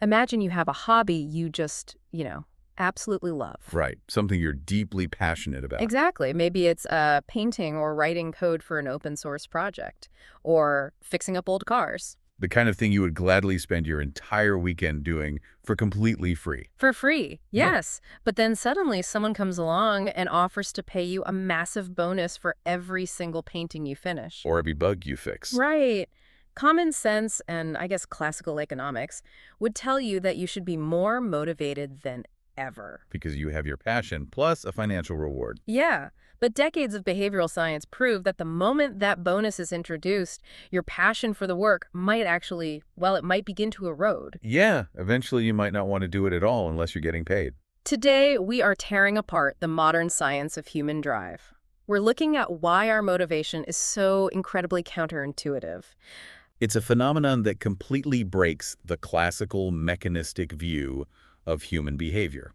Imagine you have a hobby you just, absolutely love. Right. Something you're deeply passionate about. Exactly. Maybe it's painting or writing code for an open source project or fixing up old cars. The kind of thing you would gladly spend your entire weekend doing for completely free. For free, Yeah. yes. But then suddenly someone comes along and offers to pay you a massive bonus for every single painting you finish. Or every bug you fix. Right. Common sense and I guess classical economics would tell you that you should be more motivated than ever. Because you have your passion plus a financial reward. Yeah, but decades of behavioral science prove that the moment that bonus is introduced, your passion for the work might actually, well, it might begin to erode. Yeah, eventually you might not want to do it at all unless you're getting paid. Today, we are tearing apart the modern science of human drive. We're looking at why our motivation is so incredibly counterintuitive. It's a phenomenon that completely breaks the classical mechanistic view of human behavior.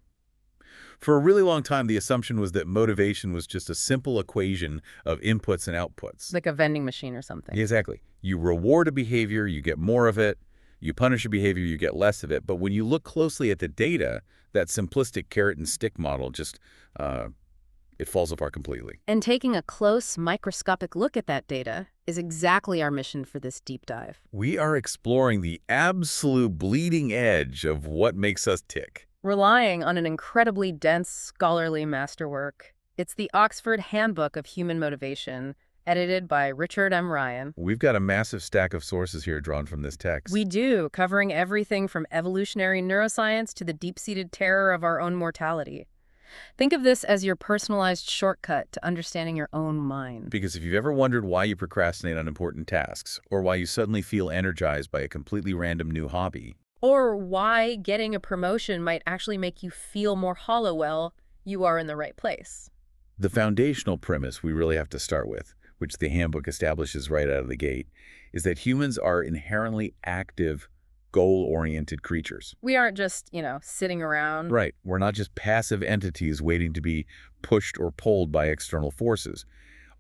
For a really long time, the assumption was that motivation was just a simple equation of inputs and outputs. Like a vending machine or something. Exactly. You reward a behavior, you get more of it. You punish a behavior, you get less of it. But when you look closely at the data, that simplistic carrot and stick model just, it falls apart completely. And taking a close, microscopic look at that data is exactly our mission for this deep dive. We are exploring the absolute bleeding edge of what makes us tick. Relying on an incredibly dense, scholarly masterwork. It's the Oxford Handbook of Human Motivation, edited by Richard M. Ryan. We've got a massive stack of sources here drawn from this text. We do, covering everything from evolutionary neuroscience to the deep-seated terror of our own mortality. Think of this as your personalized shortcut to understanding your own mind. Because if you've ever wondered why you procrastinate on important tasks, or why you suddenly feel energized by a completely random new hobby, Or why getting a promotion might actually make you feel more hollow, well, you are in the right place. the foundational premise we really have to start with, which the handbook establishes right out of the gate, is that humans are inherently active, goal-oriented creatures. We aren't just, sitting around. Right. We're not just passive entities waiting to be pushed or pulled by external forces.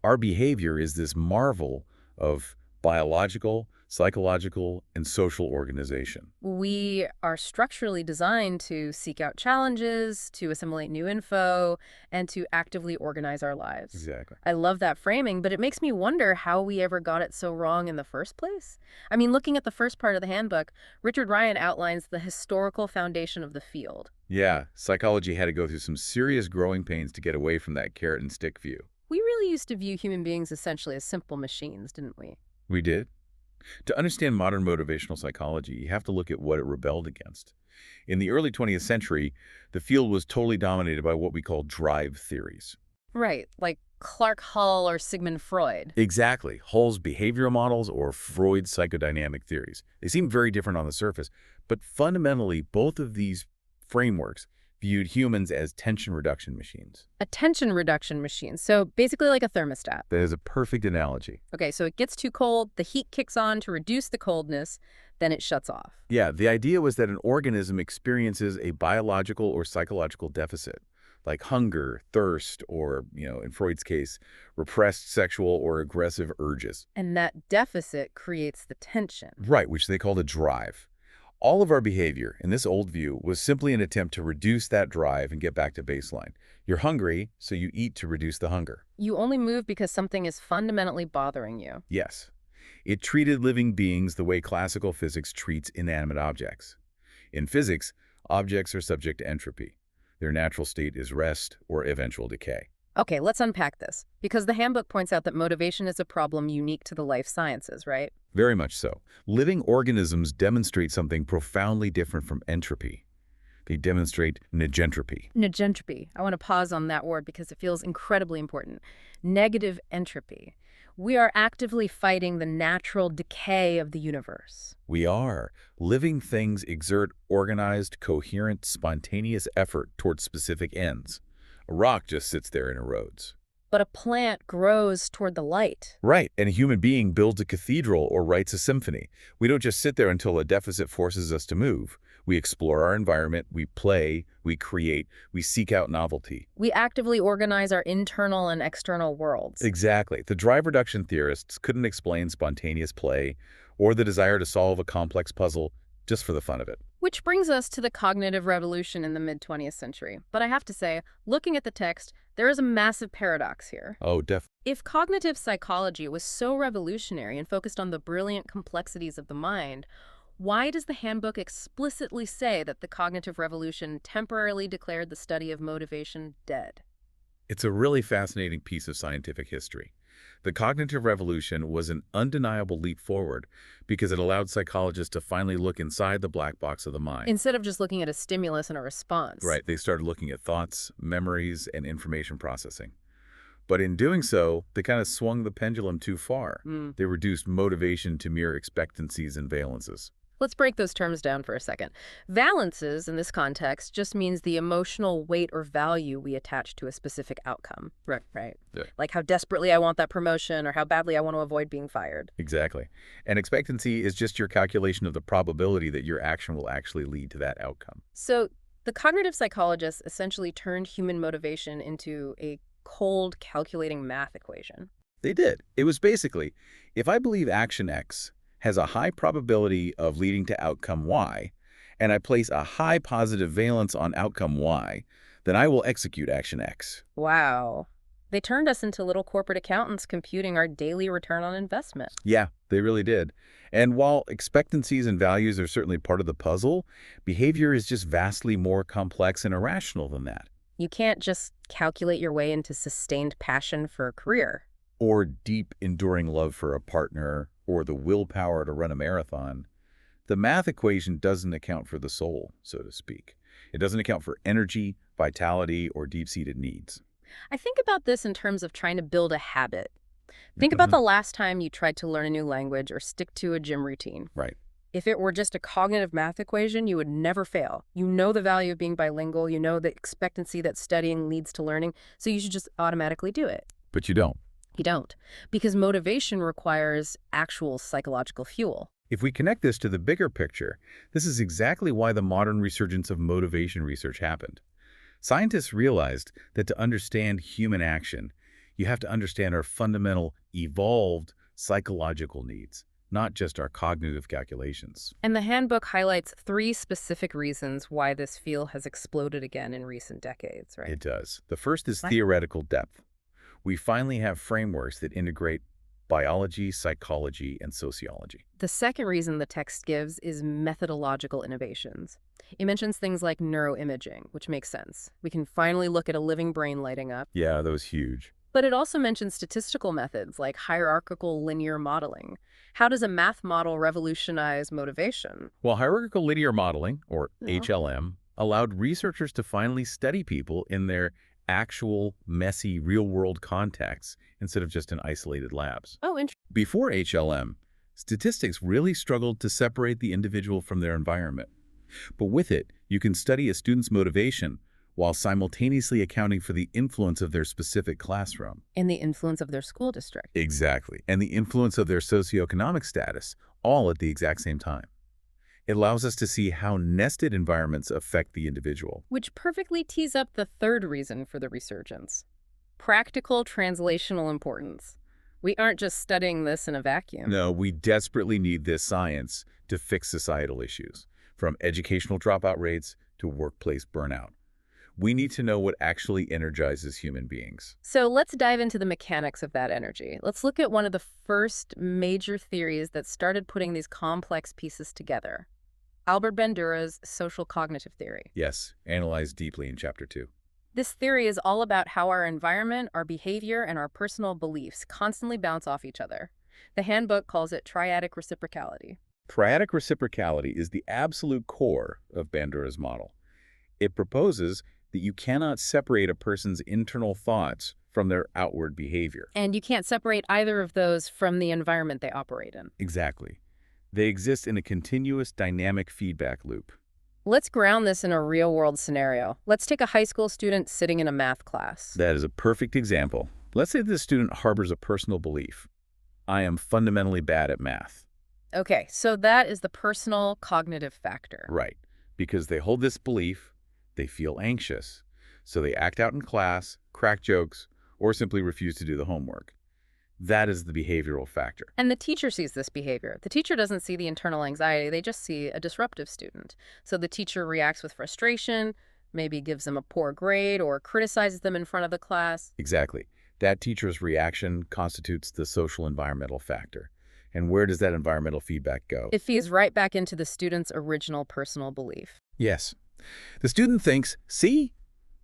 Our behavior is this marvel of biological, psychological, and social organization. We are structurally designed to seek out challenges, to assimilate new info, and to actively organize our lives. Exactly. I love that framing, but it makes me wonder how we ever got it so wrong in the first place. I mean, looking at the first part of the handbook, Richard Ryan outlines the historical foundation of the field. Yeah, psychology had to go through some serious growing pains to get away from that carrot and stick view. We really used to view human beings essentially as simple machines, didn't we? We did. To understand modern motivational psychology, you have to look at what it rebelled against. In the early 20th century, the field was totally dominated by what we call drive theories. Right, like Clark Hull or Sigmund Freud. Exactly. Hull's behavioral models or Freud's psychodynamic theories. They seem very different on the surface, but fundamentally, both of these frameworks viewed humans as tension reduction machines. A tension reduction machine, so basically like a thermostat. That is a perfect analogy. Okay, so it gets too cold, the heat kicks on to reduce the coldness, then it shuts off. Yeah, the idea was that an organism experiences a biological or psychological deficit, like hunger, thirst, or, in Freud's case, repressed sexual or aggressive urges. And that deficit creates the tension. Right, which they called a drive. All of our behavior, in this old view, was simply an attempt to reduce that drive and get back to baseline. You're hungry, so you eat to reduce the hunger. You only move because something is fundamentally bothering you. Yes. It treated living beings the way classical physics treats inanimate objects. In physics, objects are subject to entropy. Their natural state is rest or eventual decay. Okay, let's unpack this, because the handbook points out that motivation is a problem unique to the life sciences, right? Very much so. Living organisms demonstrate something profoundly different from entropy. They demonstrate negentropy. Negentropy. I want to pause on that word because it feels incredibly important. Negative entropy. We are actively fighting the natural decay of the universe. We are. Living things exert organized, coherent, spontaneous effort towards specific ends. A rock just sits there and erodes. But a plant grows toward the light. Right, and a human being builds a cathedral or writes a symphony. We don't just sit there until a deficit forces us to move. We explore our environment, we play, we create, we seek out novelty. We actively organize our internal and external worlds. Exactly. The drive reduction theorists couldn't explain spontaneous play or the desire to solve a complex puzzle just for the fun of it. Which brings us to the cognitive revolution in the mid-20th century. But I have to say, looking at the text, there is a massive paradox here. Oh, If cognitive psychology was so revolutionary and focused on the brilliant complexities of the mind, why does the handbook explicitly say that the cognitive revolution temporarily declared the study of motivation dead? It's a really fascinating piece of scientific history. The cognitive revolution was an undeniable leap forward because it allowed psychologists to finally look inside the black box of the mind. Instead of just looking at a stimulus and a response. Right, they started looking at thoughts, memories, and information processing. But in doing so, they kind of swung the pendulum too far. They reduced motivation to mere expectancies and valences. Let's break those terms down for a second. Valences, in this context, just means the emotional weight or value we attach to a specific outcome. Right. Yeah. Like how desperately I want that promotion or how badly I want to avoid being fired. Exactly. And expectancy is just your calculation of the probability that your action will actually lead to that outcome. So the cognitive psychologists essentially turned human motivation into a cold, calculating math equation. They did. It was basically, if I believe action X has a high probability of leading to outcome Y, and I place a high positive valence on outcome Y, then I will execute action X. Wow. They turned us into little corporate accountants computing our daily return on investment. Yeah, they really did. And while expectancies and values are certainly part of the puzzle, behavior is just vastly more complex and irrational than that. You can't just calculate your way into sustained passion for a career. Or deep, enduring love for a partner, or the willpower to run a marathon. The math equation doesn't account for the soul, so to speak. It doesn't account for energy, vitality, or deep-seated needs. I think about this in terms of trying to build a habit. Think about the last time you tried to learn a new language or stick to a gym routine. Right. If it were just a cognitive math equation, you would never fail. You know the value of being bilingual, you know the expectancy that studying leads to learning, so you should just automatically do it. But you don't. You don't, because motivation requires actual psychological fuel. If we connect this to the bigger picture, this is exactly why the modern resurgence of motivation research happened. Scientists realized that to understand human action, you have to understand our fundamental, evolved psychological needs, not just our cognitive calculations. And the handbook highlights 3 specific reasons why this field has exploded again in recent decades, right? It does. The first is theoretical depth. We finally have frameworks that integrate biology, psychology, and sociology. The second reason the text gives is methodological innovations. It mentions things like neuroimaging, which makes sense. We can finally look at a living brain lighting up. Yeah, that was huge. But it also mentions statistical methods like hierarchical linear modeling. How does a math model revolutionize motivation? Well, hierarchical linear modeling, or Yeah. HLM, allowed researchers to finally study people in their actual, messy, real-world contexts instead of just in isolated labs. Oh, interesting. Before HLM, statistics really struggled to separate the individual from their environment. But with it, you can study a student's motivation while simultaneously accounting for the influence of their specific classroom. And the influence of their school district. Exactly. And the influence of their socioeconomic status, all at the exact same time. It allows us to see how nested environments affect the individual. Which perfectly tees up the third reason for the resurgence. Practical translational importance. We aren't just studying this in a vacuum. No, we desperately need this science to fix societal issues, from educational dropout rates to workplace burnout. We need to know what actually energizes human beings. So let's dive into the mechanics of that energy. Let's look at one of the first major theories that started putting these complex pieces together. Albert Bandura's social cognitive theory. Yes, analyzed deeply in Chapter 2. This theory is all about how our environment, our behavior, and our personal beliefs constantly bounce off each other. The handbook calls it triadic reciprocality. Triadic reciprocality is the absolute core of Bandura's model. It proposes that you cannot separate a person's internal thoughts from their outward behavior. And you can't separate either of those from the environment they operate in. Exactly. They exist in a continuous dynamic feedback loop. Let's ground this in a real-world scenario. Let's take a high school student sitting in a math class. That is a perfect example. Let's say this student harbors a personal belief. I am fundamentally bad at math. Okay, so that is the personal cognitive factor. Right. Because they hold this belief, they feel anxious. So they act out in class, crack jokes, or simply refuse to do the homework. That is the behavioral factor. And the teacher sees this behavior. The teacher doesn't see the internal anxiety, they just see a disruptive student. So the teacher reacts with frustration, maybe gives them a poor grade or criticizes them in front of the class. Exactly. That teacher's reaction constitutes the social environmental factor. And where does that environmental feedback go? It feeds right back into the student's original personal belief. Yes. The student thinks, see,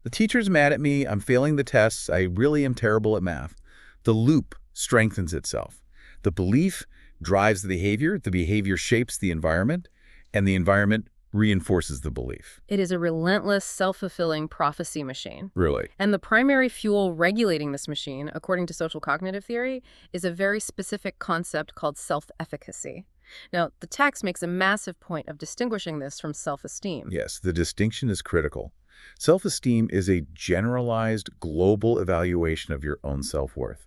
the teacher's mad at me, I'm failing the tests, I really am terrible at math. The loop strengthens itself. The belief drives the behavior shapes the environment, and the environment reinforces the belief. It is a relentless, self-fulfilling prophecy machine. Really? And the primary fuel regulating this machine, according to social cognitive theory, is a very specific concept called self-efficacy. Now, the text makes a massive point of distinguishing this from self-esteem. Yes, the distinction is critical. Self-esteem is a generalized, global evaluation of your own self-worth.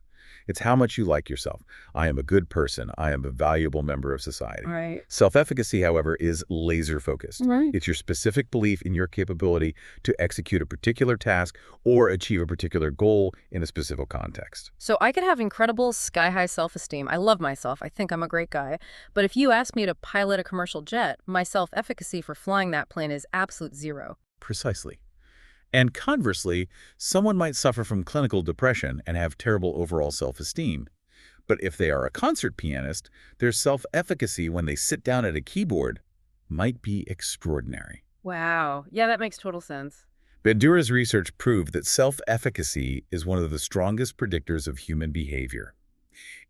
It's how much you like yourself. I am a good person. I am a valuable member of society. Right. Self-efficacy, however, is laser-focused. Right. It's your specific belief in your capability to execute a particular task or achieve a particular goal in a specific context. So I could have incredible sky-high self-esteem. I love myself. I think I'm a great guy. But if you ask me to pilot a commercial jet, my self-efficacy for flying that plane is absolute zero. Precisely. And conversely, someone might suffer from clinical depression and have terrible overall self-esteem. But if they are a concert pianist, their self-efficacy when they sit down at a keyboard might be extraordinary. Wow. Yeah, that makes total sense. Bandura's research proved that self-efficacy is one of the strongest predictors of human behavior.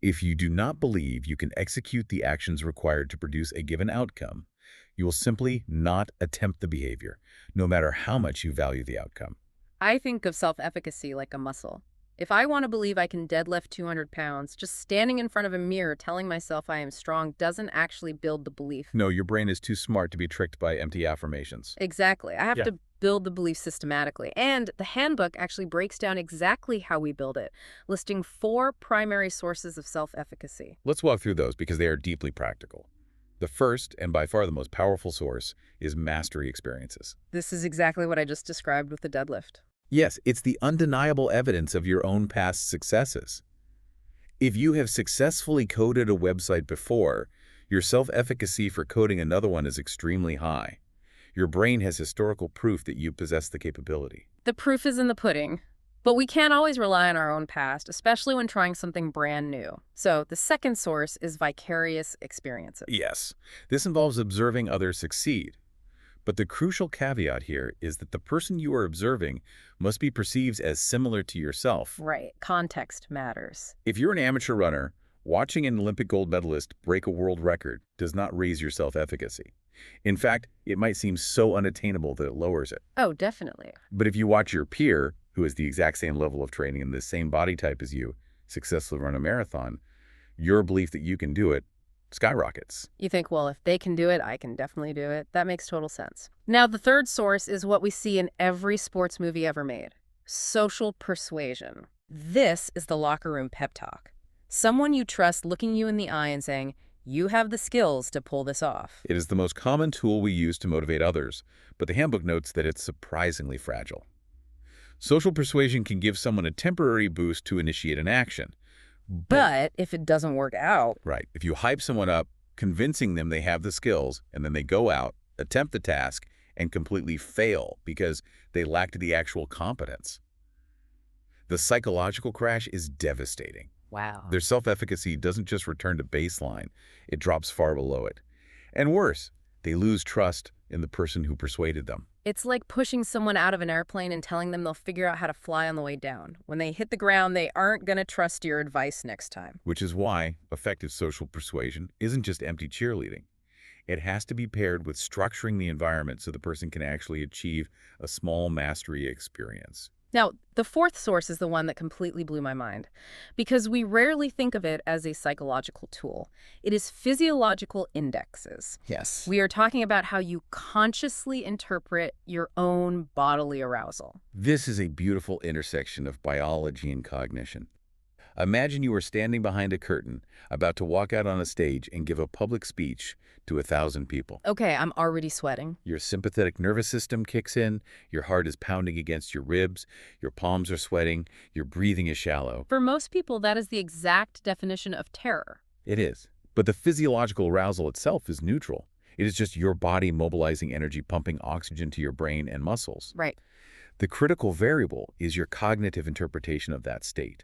If you do not believe you can execute the actions required to produce a given outcome, you will simply not attempt the behavior, no matter how much you value the outcome. I think of self-efficacy like a muscle. If I want to believe I can deadlift 200 pounds, just standing in front of a mirror telling myself I am strong doesn't actually build the belief. No, your brain is too smart to be tricked by empty affirmations. Exactly. I have Yeah. to build the belief systematically. And the handbook actually breaks down exactly how we build it, listing 4 primary sources of self-efficacy. Let's walk through those because they are deeply practical. The first, and by far the most powerful source, is mastery experiences. This is exactly what I just described with the deadlift. Yes, it's the undeniable evidence of your own past successes. If you have successfully coded a website before, your self-efficacy for coding another one is extremely high. Your brain has historical proof that you possess the capability. The proof is in the pudding. But we can't always rely on our own past, especially when trying something brand new. So the second source is vicarious experiences. Yes, this involves observing others succeed. But the crucial caveat here is that the person you are observing must be perceived as similar to yourself. Right. Context matters. If you're an amateur runner, watching an Olympic gold medalist break a world record does not raise your self-efficacy. In fact, it might seem so unattainable that it lowers it. Oh, definitely. But if you watch your peer, who has the exact same level of training and the same body type as you, successfully run a marathon, your belief that you can do it skyrockets. You think, well, if they can do it, I can definitely do it. That makes total sense. Now, the third source is what we see in every sports movie ever made: social persuasion. This is the locker room pep talk. Someone you trust looking you in the eye and saying, you have the skills to pull this off. It is the most common tool we use to motivate others, but the handbook notes that it's surprisingly fragile. Social persuasion can give someone a temporary boost to initiate an action. But if it doesn't work out, Right. If you hype someone up, convincing them they have the skills, and then they go out, attempt the task, and completely fail because they lacked the actual competence, the psychological crash is devastating. wow. Their self-efficacy doesn't just return to baseline, it drops far below it. And worse, they lose trust in the person who persuaded them. It's like pushing someone out of an airplane and telling them they'll figure out how to fly on the way down. When they hit the ground, they aren't going to trust your advice next time. Which is why effective social persuasion isn't just empty cheerleading. It has to be paired with structuring the environment so the person can actually achieve a small mastery experience. Now, the fourth source is the one that completely blew my mind, because we rarely think of it as a psychological tool. It is physiological indexes. Yes. We are talking about how you consciously interpret your own bodily arousal. This is a beautiful intersection of biology and cognition. Imagine you are standing behind a curtain, about to walk out on a stage and give a public speech to 1,000 people. Okay, I'm already sweating. Your sympathetic nervous system kicks in, your heart is pounding against your ribs, your palms are sweating, your breathing is shallow. For most people, that is the exact definition of terror. It is. But the physiological arousal itself is neutral. It is just your body mobilizing energy, pumping oxygen to your brain and muscles. Right. The critical variable is your cognitive interpretation of that state.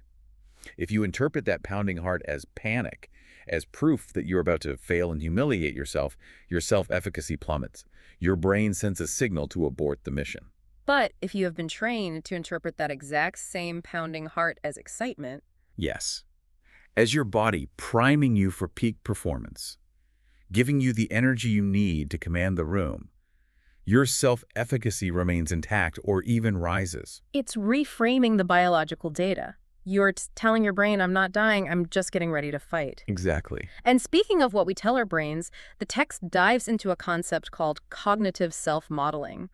If you interpret that pounding heart as panic, as proof that you're about to fail and humiliate yourself, your self-efficacy plummets. Your brain sends a signal to abort the mission. But if you have been trained to interpret that exact same pounding heart as excitement, Yes. As your body priming you for peak performance, giving you the energy you need to command the room, your self-efficacy remains intact or even rises. it's reframing the biological data. You're telling your brain, I'm not dying, I'm just getting ready to fight. Exactly. And speaking of what we tell our brains, the text dives into a concept called cognitive self-modeling.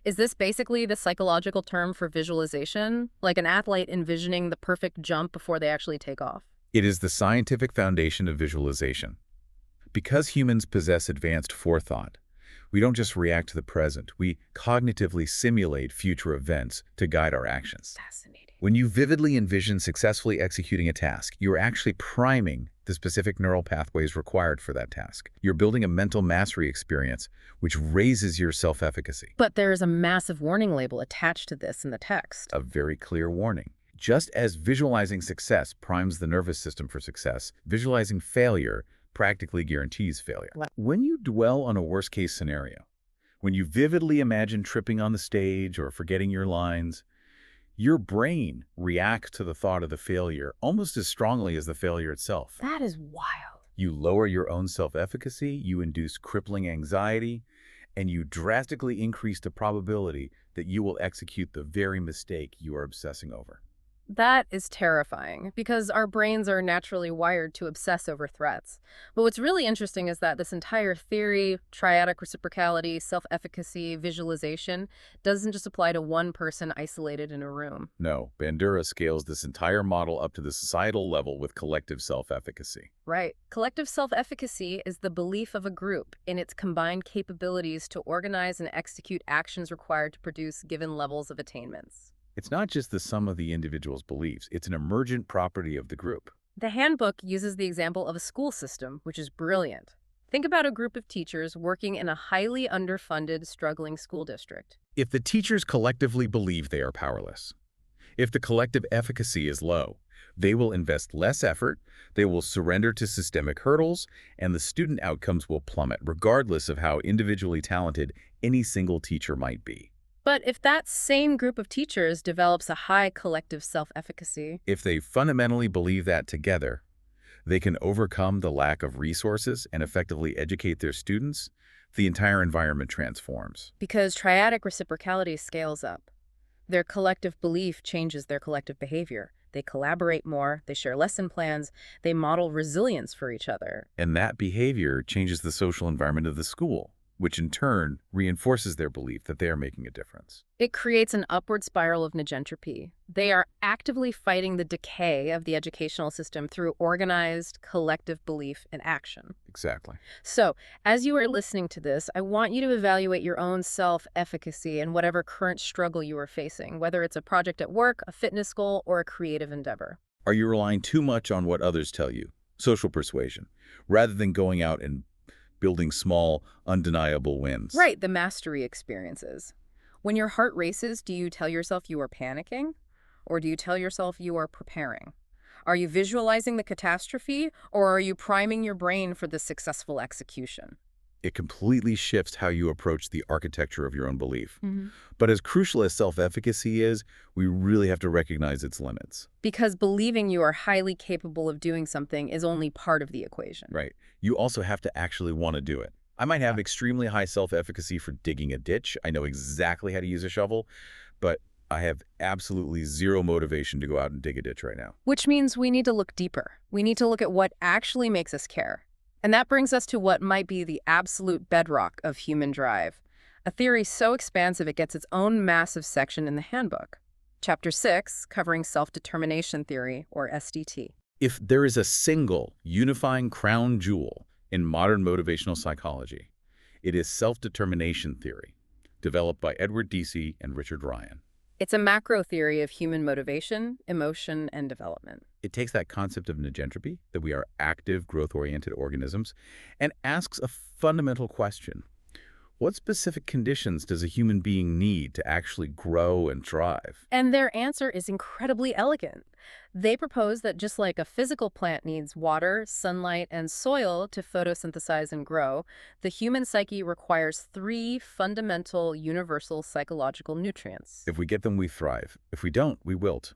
Is this basically the psychological term for visualization? Like an athlete envisioning the perfect jump before they actually take off? It is the scientific foundation of visualization. Because humans possess advanced forethought, we don't just react to the present, we cognitively simulate future events to guide our actions. Fascinating. When you vividly envision successfully executing a task, you're actually priming the specific neural pathways required for that task. You're building a mental mastery experience, which raises your self-efficacy. But there is a massive warning label attached to this in the text. A very clear warning. Just as visualizing success primes the nervous system for success, visualizing failure practically guarantees failure. When you dwell on a worst-case scenario, when you vividly imagine tripping on the stage or forgetting your lines, your brain reacts to the thought of the failure almost as strongly as the failure itself. That is wild. You lower your own self-efficacy, you induce crippling anxiety, and you drastically increase the probability that you will execute the very mistake you are obsessing over. That is terrifying because our brains are naturally wired to obsess over threats. But what's really interesting is that this entire theory, triadic reciprocality, self-efficacy, visualization, doesn't just apply to one person isolated in a room. No, Bandura scales this entire model up to the societal level with collective self-efficacy. Right. Collective self-efficacy is the belief of a group in its combined capabilities to organize and execute actions required to produce given levels of attainments. It's not just the sum of the individual's beliefs, it's an emergent property of the group. The handbook uses the example of a school system, which is brilliant. Think about a group of teachers working in a highly underfunded, struggling school district. If the teachers collectively believe they are powerless, if the collective efficacy is low, they will invest less effort, they will surrender to systemic hurdles, and the student outcomes will plummet, regardless of how individually talented any single teacher might be. But if that same group of teachers develops a high collective self-efficacy, If they fundamentally believe that together, they can overcome the lack of resources and effectively educate their students, the entire environment transforms. because triadic reciprocality scales up, their collective belief changes their collective behavior. They collaborate more, they share lesson plans, they model resilience for each other. And that behavior changes the social environment of the school, which in turn reinforces their belief that they are making a difference. It creates an upward spiral of negentropy. They are actively fighting the decay of the educational system through organized, collective belief and action. Exactly. So, as you are listening to this, I want you to evaluate your own self-efficacy in whatever current struggle you are facing, whether it's a project at work, a fitness goal, or a creative endeavor. Are you relying too much on what others tell you, social persuasion, rather than going out and building small, undeniable wins? Right, the mastery experiences. When your heart races, do you tell yourself you are panicking? Or do you tell yourself you are preparing? Are you visualizing the catastrophe, or are you priming your brain for the successful execution? It completely shifts how you approach the architecture of your own belief. Mm-hmm. But as crucial as self-efficacy is, we really have to recognize its limits. Because believing you are highly capable of doing something is only part of the equation. Right. You also have to actually want to do it. I might have extremely high self-efficacy for digging a ditch. I know exactly how to use a shovel, but I have absolutely zero motivation to go out and dig a ditch right now. Which means we need to look deeper. We need to look at what actually makes us care. And that brings us to what might be the absolute bedrock of human drive, a theory so expansive it gets its own massive section in the handbook. Chapter 6, covering self-determination theory, or SDT. If there is a single unifying crown jewel in modern motivational psychology, it is self-determination theory, developed by Edward Deci and Richard Ryan. It's a macro theory of human motivation, emotion, and development. It takes that concept of negentropy, that we are active, growth-oriented organisms, and asks a fundamental question. What specific conditions does a human being need to actually grow and thrive? And their answer is incredibly elegant. They propose that just like a physical plant needs water, sunlight, and soil to photosynthesize and grow, the human psyche requires three fundamental universal psychological nutrients. If we get them, we thrive. If we don't, we wilt.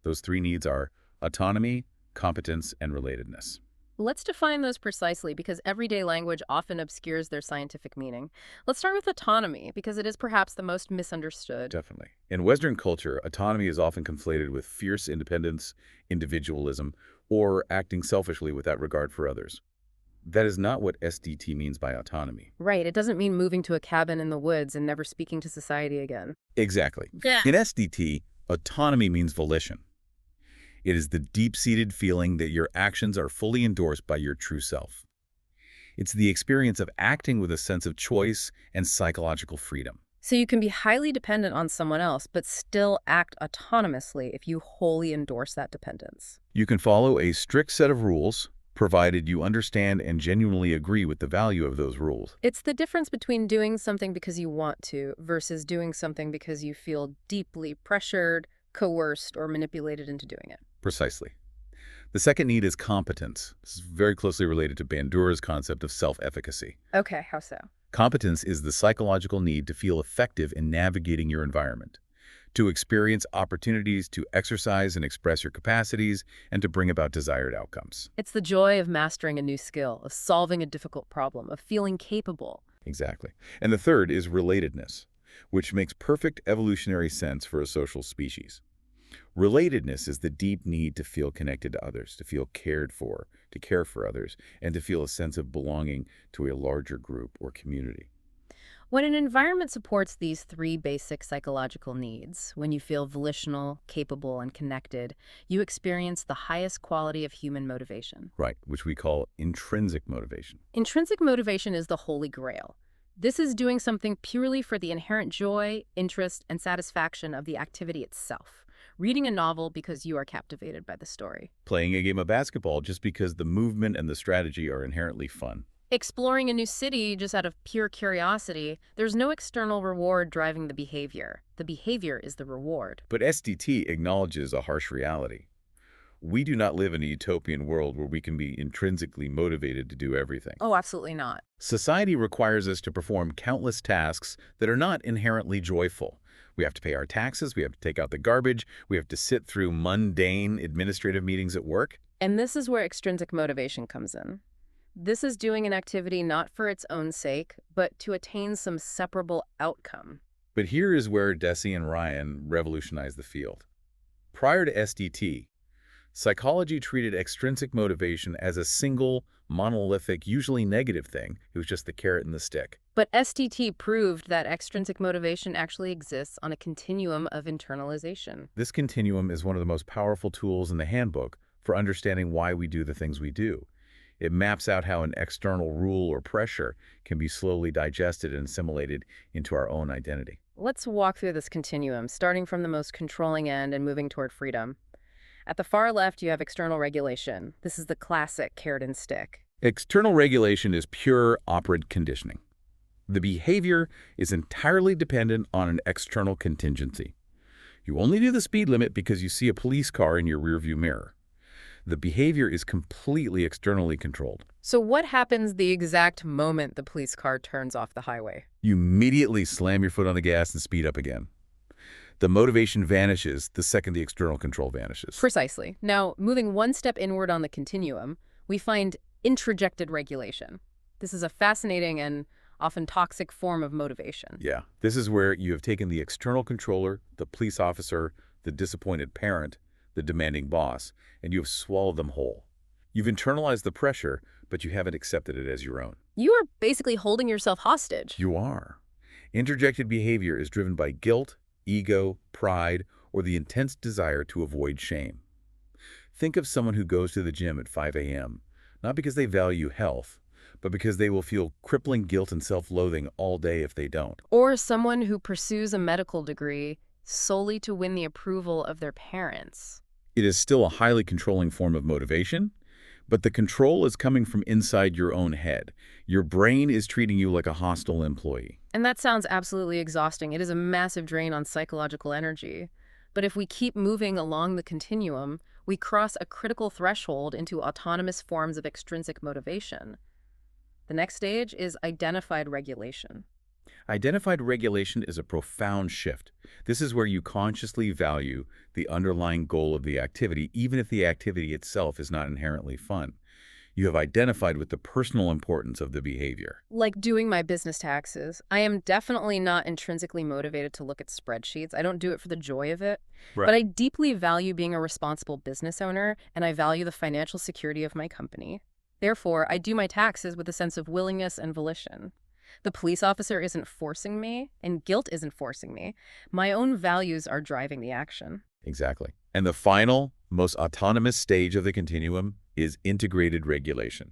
Those three needs are autonomy, competence, and relatedness. Let's define those precisely because everyday language often obscures their scientific meaning. Let's start with autonomy because it is perhaps the most misunderstood. Definitely. In Western culture, autonomy is often conflated with fierce independence, individualism, or acting selfishly without regard for others. That is not what SDT means by autonomy. Right, it doesn't mean moving to a cabin in the woods and never speaking to society again. Exactly. Yeah. In SDT, autonomy means volition. It is the deep-seated feeling that your actions are fully endorsed by your true self. It's the experience of acting with a sense of choice and psychological freedom. So you can be highly dependent on someone else, but still act autonomously if you wholly endorse that dependence. You can follow a strict set of rules, provided you understand and genuinely agree with the value of those rules. It's the difference between doing something because you want to versus doing something because you feel deeply pressured, coerced, or manipulated into doing it. Precisely. The second need is competence. This is very closely related to Bandura's concept of self-efficacy. Okay, how so? Competence is the psychological need to feel effective in navigating your environment, to experience opportunities to exercise and express your capacities, and to bring about desired outcomes. It's the joy of mastering a new skill, of solving a difficult problem, of feeling capable. Exactly. And the third is relatedness, which makes perfect evolutionary sense for a social species. Relatedness is the deep need to feel connected to others, to feel cared for, to care for others, and to feel a sense of belonging to a larger group or community. When an environment supports these three basic psychological needs, when you feel volitional, capable, and connected, you experience the highest quality of human motivation. Right, which we call intrinsic motivation. Intrinsic motivation is the holy grail. This is doing something purely for the inherent joy, interest, and satisfaction of the activity itself. Reading a novel because you are captivated by the story. Playing a game of basketball just because the movement and the strategy are inherently fun. Exploring a new city just out of pure curiosity, there's no external reward driving the behavior. The behavior is the reward. But SDT acknowledges a harsh reality. We do not live in a utopian world where we can be intrinsically motivated to do everything. Oh, absolutely not. Society requires us to perform countless tasks that are not inherently joyful. We have to pay our taxes, we have to take out the garbage, we have to sit through mundane administrative meetings at work. And this is where extrinsic motivation comes in. This is doing an activity not for its own sake, but to attain some separable outcome. But here is where Deci and Ryan revolutionized the field. Prior to SDT, psychology treated extrinsic motivation as a single, monolithic, usually negative thing. It was just the carrot and the stick. But SDT proved that extrinsic motivation actually exists on a continuum of internalization. This continuum is one of the most powerful tools in the handbook for understanding why we do the things we do. It maps out how an external rule or pressure can be slowly digested and assimilated into our own identity. Let's walk through this continuum, starting from the most controlling end and moving toward freedom. At the far left, you have external regulation. This is the classic carrot and stick. External regulation is pure operant conditioning. The behavior is entirely dependent on an external contingency. You only do the speed limit because you see a police car in your rearview mirror. The behavior is completely externally controlled. So what happens the exact moment the police car turns off the highway? You immediately slam your foot on the gas and speed up again. The motivation vanishes the second the external control vanishes. Precisely. Now, moving one step inward on the continuum, we find introjected regulation. This is a fascinating and often toxic form of motivation. Yeah. This is where you have taken the external controller, the police officer, the disappointed parent, the demanding boss, and you have swallowed them whole. You've internalized the pressure, but you haven't accepted it as your own. You are basically holding yourself hostage. You are. Interjected behavior is driven by guilt, ego, pride, or the intense desire to avoid shame. Think of someone who goes to the gym at 5 a.m., not because they value health, but because they will feel crippling guilt and self-loathing all day if they don't. Or someone who pursues a medical degree solely to win the approval of their parents. It is still a highly controlling form of motivation, but the control is coming from inside your own head. Your brain is treating you like a hostile employee. And that sounds absolutely exhausting. It is a massive drain on psychological energy. But if we keep moving along the continuum, we cross a critical threshold into autonomous forms of extrinsic motivation. The next stage is identified regulation. Identified regulation is a profound shift. This is where you consciously value the underlying goal of the activity, even if the activity itself is not inherently fun. You have identified with the personal importance of the behavior. Like doing my business taxes, I am definitely not intrinsically motivated to look at spreadsheets. I don't do it for the joy of it. Right. But I deeply value being a responsible business owner, and I value the financial security of my company. Therefore, I do my taxes with a sense of willingness and volition. The police officer isn't forcing me, and guilt isn't forcing me. My own values are driving the action. Exactly. And the final, most autonomous stage of the continuum is integrated regulation.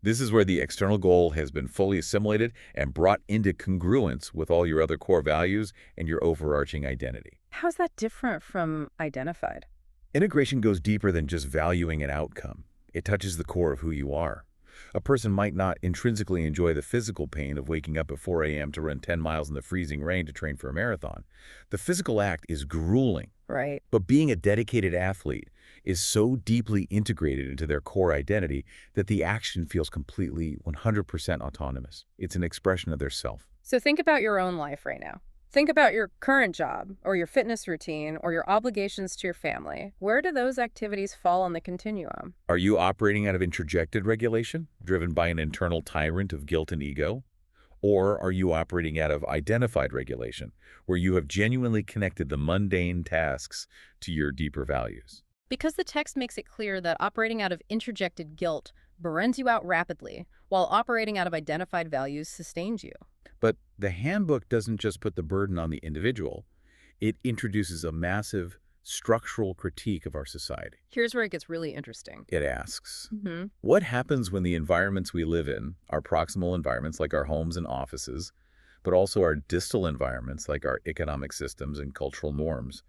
This is where the external goal has been fully assimilated and brought into congruence with all your other core values and your overarching identity. How's that different from identified? Integration goes deeper than just valuing an outcome. It touches the core of who you are. A person might not intrinsically enjoy the physical pain of waking up at 4 a.m. to run 10 miles in the freezing rain to train for a marathon. The physical act is grueling, Right. but being a dedicated athlete is so deeply integrated into their core identity that the action feels completely 100% autonomous. It's an expression of their self. So think about your own life right now. Think about your current job, or your fitness routine, or your obligations to your family. Where do those activities fall on the continuum? Are you operating out of introjected regulation, driven by an internal tyrant of guilt and ego? Or are you operating out of identified regulation, where you have genuinely connected the mundane tasks to your deeper values? Because the text makes it clear that operating out of interjected guilt burns you out rapidly, while operating out of identified values sustains you. But the handbook doesn't just put the burden on the individual. It introduces a massive structural critique of our society. Here's where it gets really interesting. It asks, Hmm. what happens when the environments we live in, our proximal environments like our homes and offices, but also our distal environments like our economic systems and cultural norms,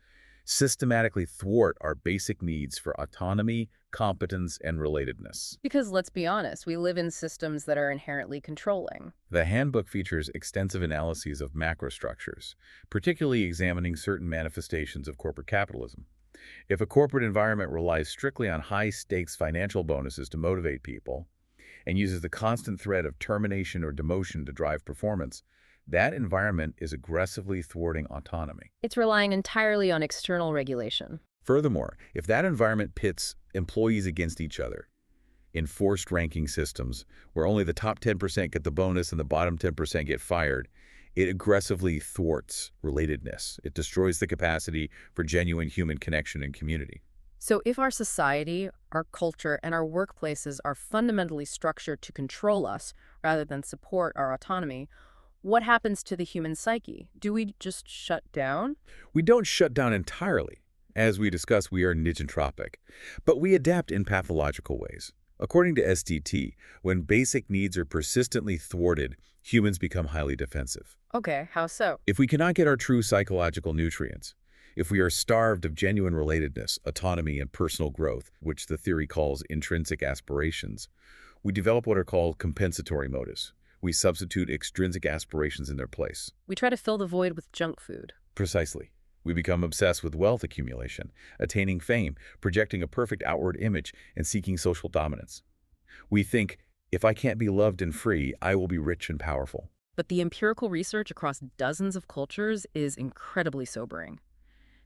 systematically thwart our basic needs for autonomy, competence, and relatedness? Because let's be honest, we live in systems that are inherently controlling. The handbook features extensive analyses of macrostructures, particularly examining certain manifestations of corporate capitalism. If a corporate environment relies strictly on high-stakes financial bonuses to motivate people and uses the constant threat of termination or demotion to drive performance, that environment is aggressively thwarting autonomy. It's relying entirely on external regulation. Furthermore, if that environment pits employees against each other in forced ranking systems where only the top 10% get the bonus and the bottom 10% get fired, it aggressively thwarts relatedness. It destroys the capacity for genuine human connection and community. So if our society, our culture, and our workplaces are fundamentally structured to control us rather than support our autonomy, what happens to the human psyche? Do we just shut down? We don't shut down entirely. As we discussed, we are nigentropic, but we adapt in pathological ways. According to SDT, when basic needs are persistently thwarted, humans become highly defensive. Okay, how so? If we cannot get our true psychological nutrients, if we are starved of genuine relatedness, autonomy, and personal growth, which the theory calls intrinsic aspirations, we develop what are called compensatory motives. We substitute extrinsic aspirations in their place. We try to fill the void with junk food. Precisely. We become obsessed with wealth accumulation, attaining fame, projecting a perfect outward image, and seeking social dominance. We think, if I can't be loved and free, I will be rich and powerful. But the empirical research across dozens of cultures is incredibly sobering.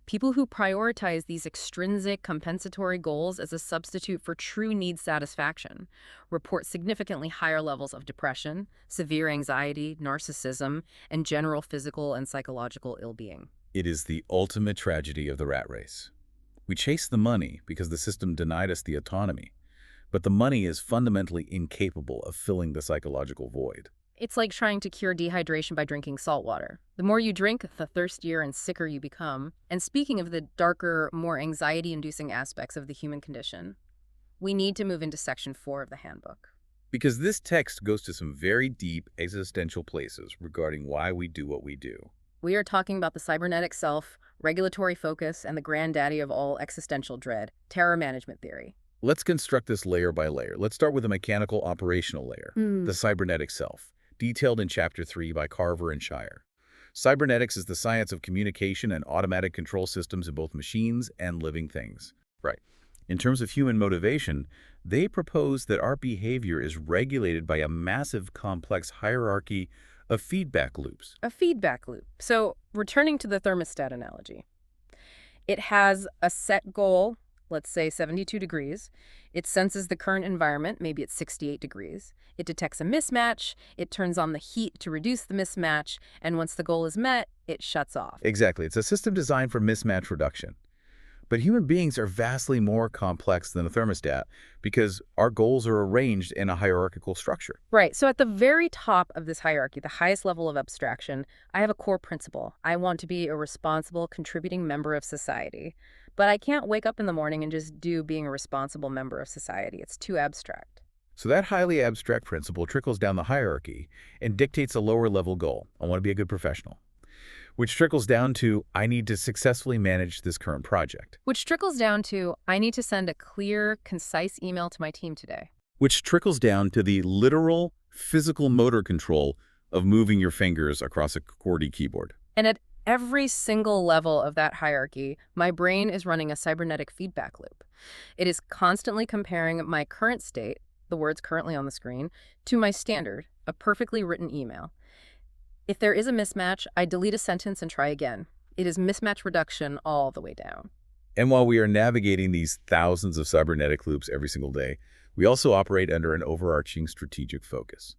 People who prioritize these extrinsic compensatory goals as a substitute for true need satisfaction report significantly higher levels of depression, severe anxiety, narcissism, and general physical and psychological ill-being. It is the ultimate tragedy of the rat race. We chase the money because the system denied us the autonomy, but the money is fundamentally incapable of filling the psychological void. It's like trying to cure dehydration by drinking salt water. The more you drink, the thirstier and sicker you become. And speaking of the darker, more anxiety-inducing aspects of the human condition, we need to move into Section 4 of the handbook. Because this text goes to some very deep existential places regarding why we do what we do. We are talking about the cybernetic self, regulatory focus, and the granddaddy of all existential dread, terror management theory. Let's construct this layer by layer. Let's start with the mechanical operational layer, the cybernetic self, detailed in Chapter 3 by Carver and Shire. Cybernetics is the science of communication and automatic control systems in both machines and living things. Right. In terms of human motivation, they propose that our behavior is regulated by a massive, complex hierarchy of feedback loops. A feedback loop. So, returning to the thermostat analogy, it has a set goal, let's say 72 degrees. It senses the current environment, maybe it's 68 degrees. It detects a mismatch, it turns on the heat to reduce the mismatch, and once the goal is met, it shuts off. Exactly. It's a system designed for mismatch reduction. But human beings are vastly more complex than a thermostat because our goals are arranged in a hierarchical structure. Right, so at the very top of this hierarchy, the highest level of abstraction, I have a core principle. I want to be a responsible, contributing member of society. But I can't wake up in the morning and just do being a responsible member of society. It's too abstract. So that highly abstract principle trickles down the hierarchy and dictates a lower level goal. I want to be a good professional. Which trickles down to, I need to successfully manage this current project. Which trickles down to, I need to send a clear, concise email to my team today. Which trickles down to the literal, physical motor control of moving your fingers across a QWERTY keyboard. And at every single level of that hierarchy, my brain is running a cybernetic feedback loop. It is constantly comparing my current state, the words currently on the screen, to my standard, a perfectly written email. If there is a mismatch, I delete a sentence and try again. It is mismatch reduction all the way down. And while we are navigating these thousands of cybernetic loops every single day, we also operate under an overarching strategic focus.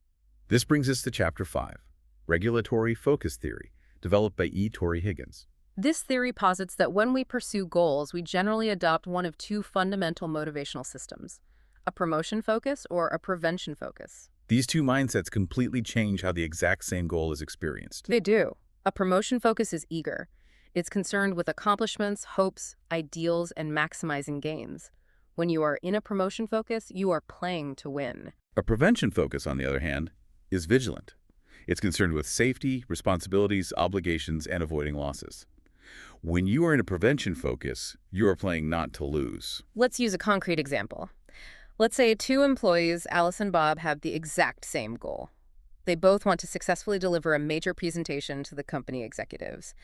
This brings us to Chapter 5, Regulatory Focus Theory, developed by E. Torrey Higgins. This theory posits that when we pursue goals, we generally adopt one of two fundamental motivational systems, a promotion focus or a prevention focus. These two mindsets completely change how the exact same goal is experienced. They do. A promotion focus is eager. It's concerned with accomplishments, hopes, ideals, and maximizing gains. When you are in a promotion focus, you are playing to win. A prevention focus, on the other hand, is vigilant. It's concerned with safety, responsibilities, obligations, and avoiding losses. When you are in a prevention focus, you are playing not to lose. Let's use a concrete example. Let's say two employees, Alice and Bob, have the exact same goal. They both want to successfully deliver a major presentation to the company executives.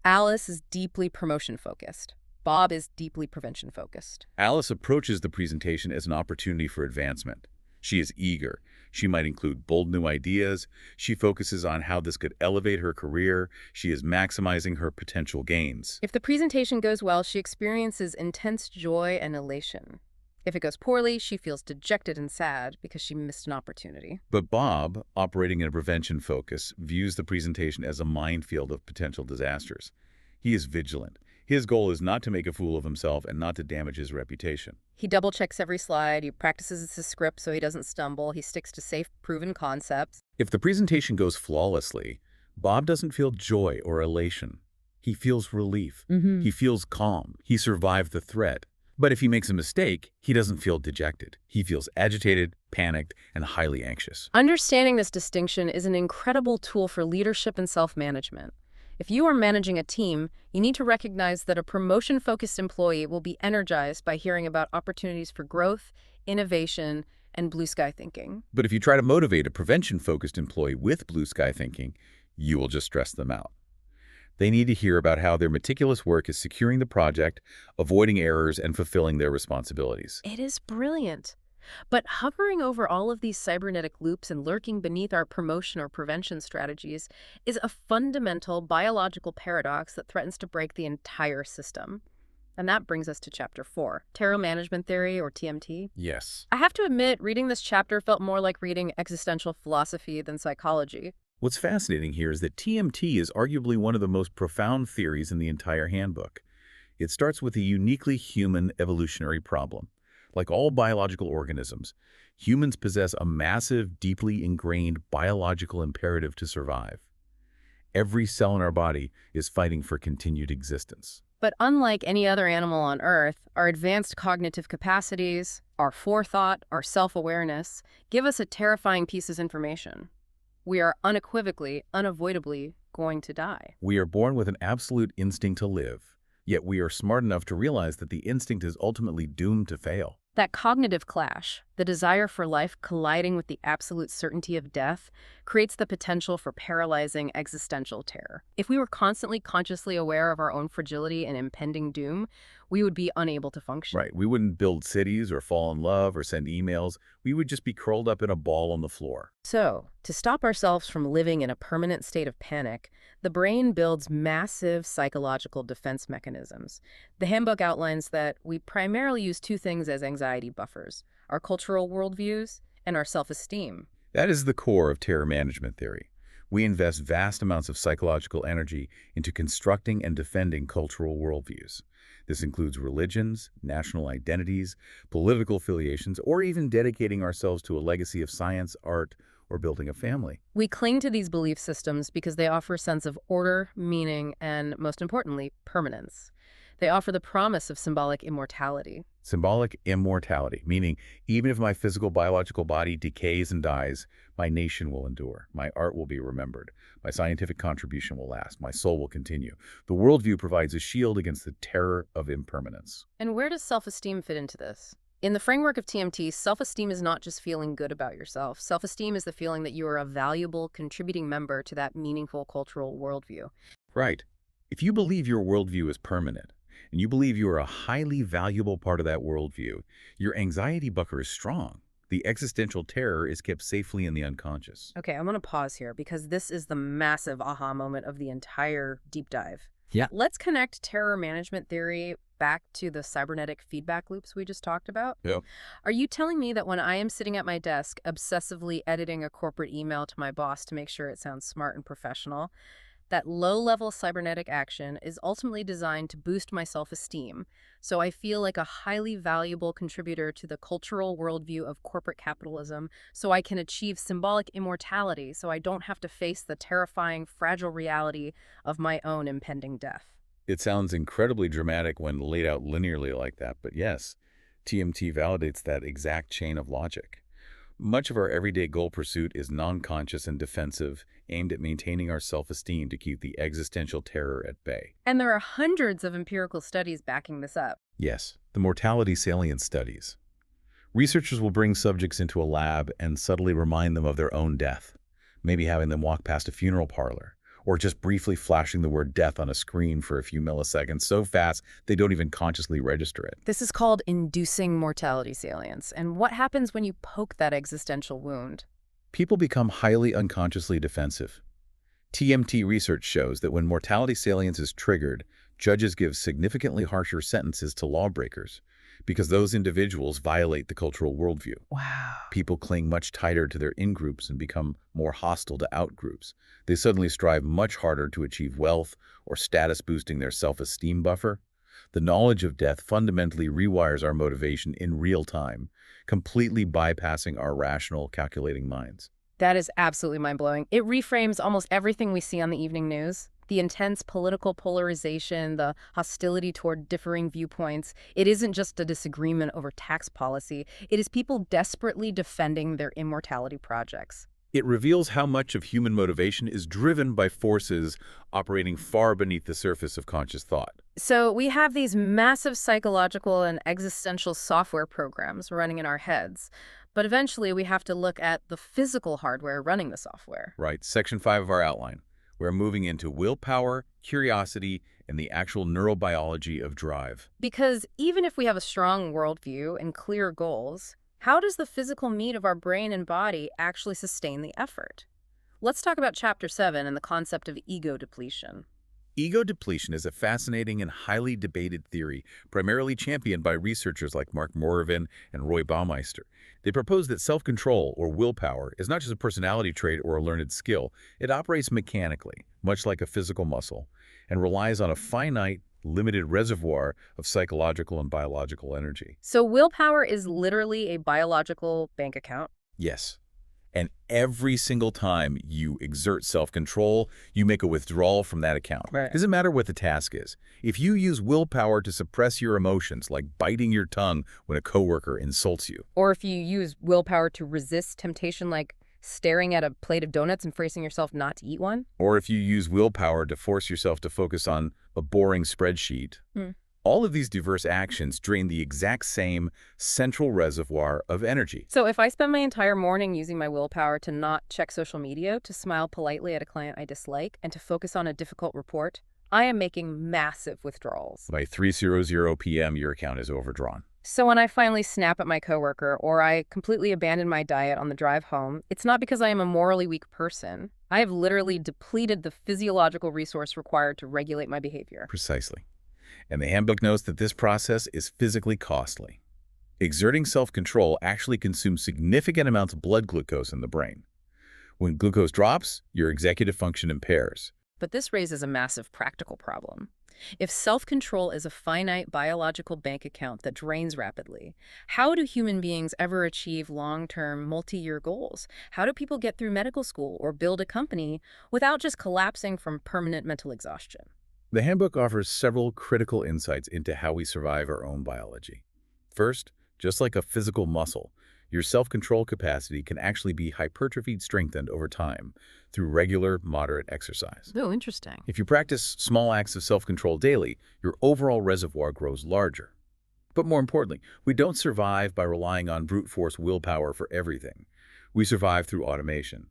Alice is deeply promotion-focused. Bob is deeply prevention-focused. Alice approaches the presentation as an opportunity for advancement. She is eager. She might include bold new ideas. She focuses on how this could elevate her career. She is maximizing her potential gains. If the presentation goes well, she experiences intense joy and elation. If it goes poorly, she feels dejected and sad because she missed an opportunity. But Bob, operating in a prevention focus, views the presentation as a minefield of potential disasters. He is vigilant. His goal is not to make a fool of himself and not to damage his reputation. He double-checks every slide, he practices his script so he doesn't stumble, he sticks to safe, proven concepts. If the presentation goes flawlessly, Bob doesn't feel joy or elation. He feels relief. He feels calm. He survived the threat. But if he makes a mistake, he doesn't feel dejected. He feels agitated, panicked, and highly anxious. Understanding this distinction is an incredible tool for leadership and self-management. If you are managing a team, you need to recognize that a promotion-focused employee will be energized by hearing about opportunities for growth, innovation, and blue sky thinking. But if you try to motivate a prevention-focused employee with blue sky thinking, you will just stress them out. They need to hear about how their meticulous work is securing the project, avoiding errors, and fulfilling their responsibilities. It is brilliant. But hovering over all of these cybernetic loops and lurking beneath our promotion or prevention strategies is a fundamental biological paradox that threatens to break the entire system. And that brings us to Chapter 4, Terror Management Theory, or TMT. Yes. I have to admit, reading this chapter felt more like reading existential philosophy than psychology. What's fascinating here is that TMT is arguably one of the most profound theories in the entire handbook. It starts with a uniquely human evolutionary problem. Like all biological organisms, humans possess a massive, deeply ingrained biological imperative to survive. Every cell in our body is fighting for continued existence. But unlike any other animal on Earth, our advanced cognitive capacities, our forethought, our self-awareness, give us a terrifying piece of information. We are unequivocally, unavoidably going to die. We are born with an absolute instinct to live, yet we are smart enough to realize that the instinct is ultimately doomed to fail. That cognitive clash, the desire for life colliding with the absolute certainty of death, creates the potential for paralyzing existential terror. If we were constantly consciously aware of our own fragility and impending doom, we would be unable to function. Right. We wouldn't build cities or fall in love or send emails. We would just be curled up in a ball on the floor. So, to stop ourselves from living in a permanent state of panic, the brain builds massive psychological defense mechanisms. The Handbook outlines that we primarily use two things as anxiety buffers: our cultural worldviews and our self-esteem. That is the core of terror management theory. We invest vast amounts of psychological energy into constructing and defending cultural worldviews. This includes religions, national identities, political affiliations, or even dedicating ourselves to a legacy of science, art, or building a family. We cling to these belief systems because they offer a sense of order, meaning, and most importantly, permanence. They offer the promise of symbolic immortality. Symbolic immortality, meaning even if my physical biological body decays and dies, my nation will endure, my art will be remembered, my scientific contribution will last, my soul will continue. The worldview provides a shield against the terror of impermanence. And where does self-esteem fit into this? In the framework of TMT, self-esteem is not just feeling good about yourself. Self-esteem is the feeling that you are a valuable, contributing member to that meaningful cultural worldview. Right. If you believe your worldview is permanent, and you believe you are a highly valuable part of that worldview, your anxiety buffer is strong. The existential terror is kept safely in the unconscious. Okay, I'm going to pause here because this is the massive aha moment of the entire deep dive. Yeah. Let's connect terror management theory back to the cybernetic feedback loops we just talked about. Yeah. Are you telling me that when I am sitting at my desk obsessively editing a corporate email to my boss to make sure it sounds smart and professional, that low-level cybernetic action is ultimately designed to boost my self-esteem, so I feel like a highly valuable contributor to the cultural worldview of corporate capitalism, so I can achieve symbolic immortality, so I don't have to face the terrifying, fragile reality of my own impending death? It sounds incredibly dramatic when laid out linearly like that, but yes, TMT validates that exact chain of logic. Much of our everyday goal pursuit is non-conscious and defensive, aimed at maintaining our self-esteem to keep the existential terror at bay. And there are hundreds of empirical studies backing this up. Yes, the mortality salient studies. Researchers will bring subjects into a lab and subtly remind them of their own death, maybe having them walk past a funeral parlor, or just briefly flashing the word death on a screen for a few milliseconds so fast they don't even consciously register it. This is called inducing mortality salience. And what happens when you poke that existential wound? People become highly unconsciously defensive. TMT research shows that when mortality salience is triggered, judges give significantly harsher sentences to lawbreakers because those individuals violate the cultural worldview. Wow. People cling much tighter to their in-groups and become more hostile to out-groups. They suddenly strive much harder to achieve wealth or status, boosting their self-esteem buffer. The knowledge of death fundamentally rewires our motivation in real time, completely bypassing our rational, calculating minds. That is absolutely mind-blowing. It reframes almost everything we see on the evening news. The intense political polarization, the hostility toward differing viewpoints. It isn't just a disagreement over tax policy. It is people desperately defending their immortality projects. It reveals how much of human motivation is driven by forces operating far beneath the surface of conscious thought. So we have these massive psychological and existential software programs running in our heads. But eventually we have to look at the physical hardware running the software. Right, Section 5 of our outline. We're moving into willpower, curiosity, and the actual neurobiology of drive. Because even if we have a strong worldview and clear goals, how does the physical meat of our brain and body actually sustain the effort? Let's talk about Chapter 7 and the concept of ego depletion. Ego depletion is a fascinating and highly debated theory, primarily championed by researchers like Mark Morevin and Roy Baumeister. They propose that self-control, or willpower, is not just a personality trait or a learned skill. It operates mechanically, much like a physical muscle, and relies on a finite, limited reservoir of psychological and biological energy. So willpower is literally a biological bank account. Yes. And every single time you exert self-control, you make a withdrawal from that account. Right. Doesn't matter what the task is. If you use willpower to suppress your emotions, like biting your tongue when a coworker insults you, Or if you use willpower to resist temptation, like staring at a plate of donuts and forcing yourself not to eat one. or if you use willpower to force yourself to focus on a boring spreadsheet, Hmm. all of these diverse actions drain the exact same central reservoir of energy. So if I spend my entire morning using my willpower to not check social media, to smile politely at a client I dislike, and to focus on a difficult report, I am making massive withdrawals. By 3:00 p.m., your account is overdrawn. So when I finally snap at my coworker or I completely abandon my diet on the drive home, it's not because I am a morally weak person. I have literally depleted the physiological resource required to regulate my behavior. Precisely. And the handbook notes that this process is physically costly. Exerting self-control actually consumes significant amounts of blood glucose in the brain. When glucose drops, your executive function impairs. But this raises a massive practical problem. If self-control is a finite biological bank account that drains rapidly, how do human beings ever achieve long-term, multi-year goals? How do people get through medical school or build a company without just collapsing from permanent mental exhaustion? The handbook offers several critical insights into how we survive our own biology. First, just like a physical muscle, your self-control capacity can actually be hypertrophied, strengthened over time through regular, moderate exercise. Oh, interesting. If you practice small acts of self-control daily, your overall reservoir grows larger. But more importantly, we don't survive by relying on brute force willpower for everything. We survive through automation.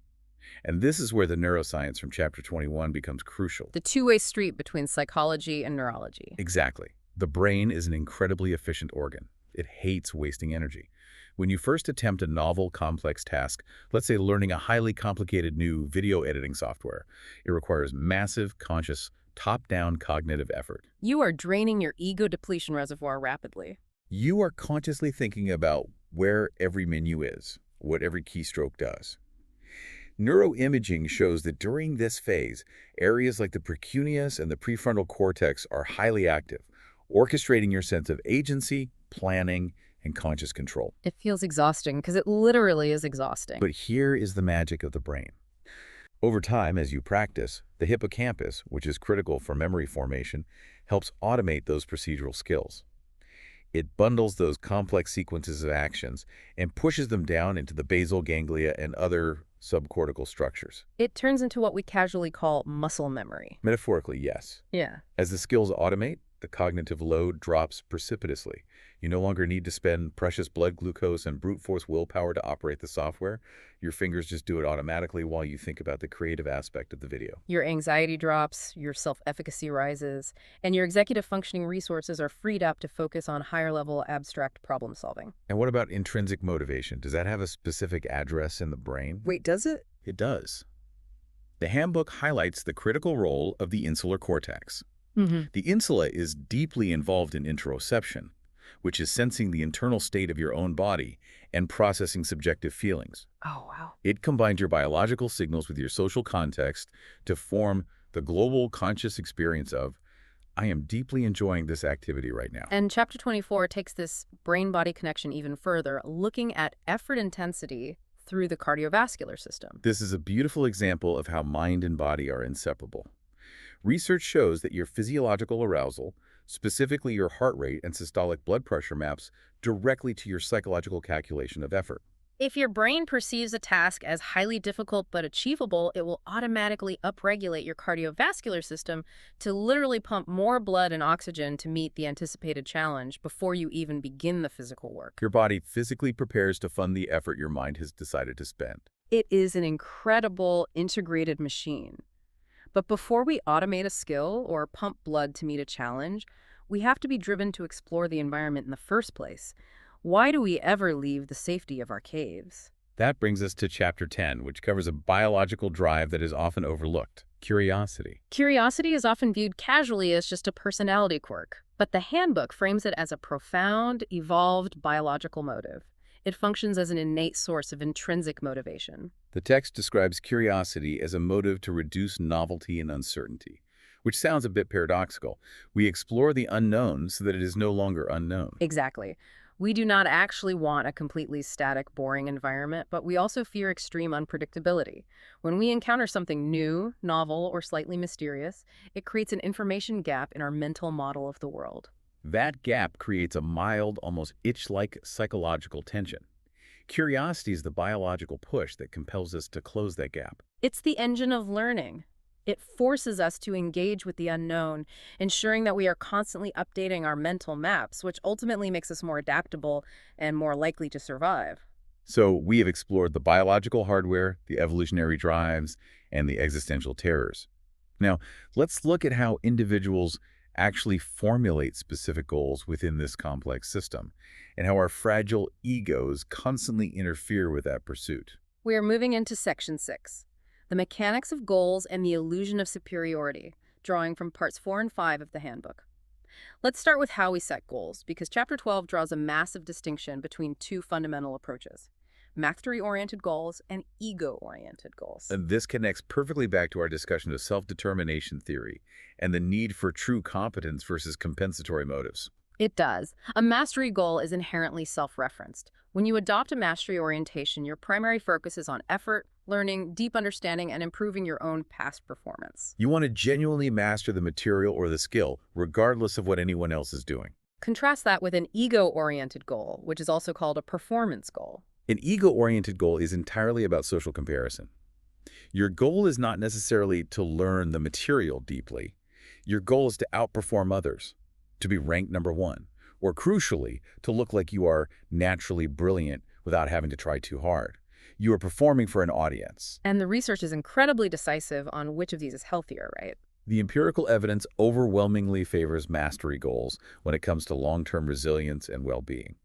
And this is where the neuroscience from Chapter 21 becomes crucial. The two-way street between psychology and neurology. Exactly. The brain is an incredibly efficient organ. It hates wasting energy. When you first attempt a novel, complex task, let's say learning a highly complicated new video editing software, it requires massive, conscious, top-down cognitive effort. You are draining your ego depletion reservoir rapidly. You are consciously thinking about where every menu is, what every keystroke does. Neuroimaging shows that during this phase, areas like the precuneus and the prefrontal cortex are highly active, orchestrating your sense of agency, planning, and conscious control. It feels exhausting because it literally is exhausting. But here is the magic of the brain. Over time, as you practice, the hippocampus, which is critical for memory formation, helps automate those procedural skills. It bundles those complex sequences of actions and pushes them down into the basal ganglia and other subcortical structures. It turns into what we casually call muscle memory. Metaphorically, yes. Yeah. As the skills automate, the cognitive load drops precipitously. You no longer need to spend precious blood glucose and brute force willpower to operate the software. Your fingers just do it automatically while you think about the creative aspect of the video. Your anxiety drops, your self-efficacy rises, and your executive functioning resources are freed up to focus on higher-level abstract problem solving. And what about intrinsic motivation? Does that have a specific address in the brain? Wait, does it? It does. The handbook highlights the critical role of the insular cortex. The insula is deeply involved in interoception, which is sensing the internal state of your own body and processing subjective feelings. Oh, wow. It combines your biological signals with your social context to form the global conscious experience of, I am deeply enjoying this activity right now. And Chapter 24 takes this brain-body connection even further, looking at effort intensity through the cardiovascular system. This is a beautiful example of how mind and body are inseparable. Research shows that your physiological arousal, specifically your heart rate and systolic blood pressure, maps directly to your psychological calculation of effort. If your brain perceives a task as highly difficult but achievable, it will automatically upregulate your cardiovascular system to literally pump more blood and oxygen to meet the anticipated challenge before you even begin the physical work. Your body physically prepares to fund the effort your mind has decided to spend. It is an incredible integrated machine. But before we automate a skill or pump blood to meet a challenge, we have to be driven to explore the environment in the first place. Why do we ever leave the safety of our caves? That brings us to Chapter 10, which covers a biological drive that is often overlooked: curiosity. Curiosity is often viewed casually as just a personality quirk, but the handbook frames it as a profound, evolved biological motive. It functions as an innate source of intrinsic motivation. The text describes curiosity as a motive to reduce novelty and uncertainty. which sounds a bit paradoxical. We explore the unknown so that it is no longer unknown. Exactly. We do not actually want a completely static, boring environment, but we also fear extreme unpredictability. When we encounter something new, novel, or slightly mysterious, it creates an information gap in our mental model of the world. That gap creates a mild, almost itch-like psychological tension. Curiosity is the biological push that compels us to close that gap. It's the engine of learning. It forces us to engage with the unknown, ensuring that we are constantly updating our mental maps, which ultimately makes us more adaptable and more likely to survive. So we have explored the biological hardware, the evolutionary drives, and the existential terrors. Now, let's look at how individuals actually formulate specific goals within this complex system, and how our fragile egos constantly interfere with that pursuit. We are moving into Section 6, the mechanics of goals and the illusion of superiority, drawing from parts 4 and 5 of the handbook. Let's start with how we set goals, because Chapter 12 draws a massive distinction between two fundamental approaches: mastery-oriented goals and ego-oriented goals. And this connects perfectly back to our discussion of self-determination theory and the need for true competence versus compensatory motives. It does. A mastery goal is inherently self-referenced. When you adopt a mastery orientation, your primary focus is on effort, learning, deep understanding, and improving your own past performance. You want to genuinely master the material or the skill, regardless of what anyone else is doing. Contrast that with an ego-oriented goal, which is also called a performance goal. An ego-oriented goal is entirely about social comparison. Your goal is not necessarily to learn the material deeply. Your goal is to outperform others, to be ranked number one, or crucially, to look like you are naturally brilliant without having to try too hard. You are performing for an audience. And the research is incredibly decisive on which of these is healthier, right? The empirical evidence overwhelmingly favors mastery goals when it comes to long-term resilience and well-being.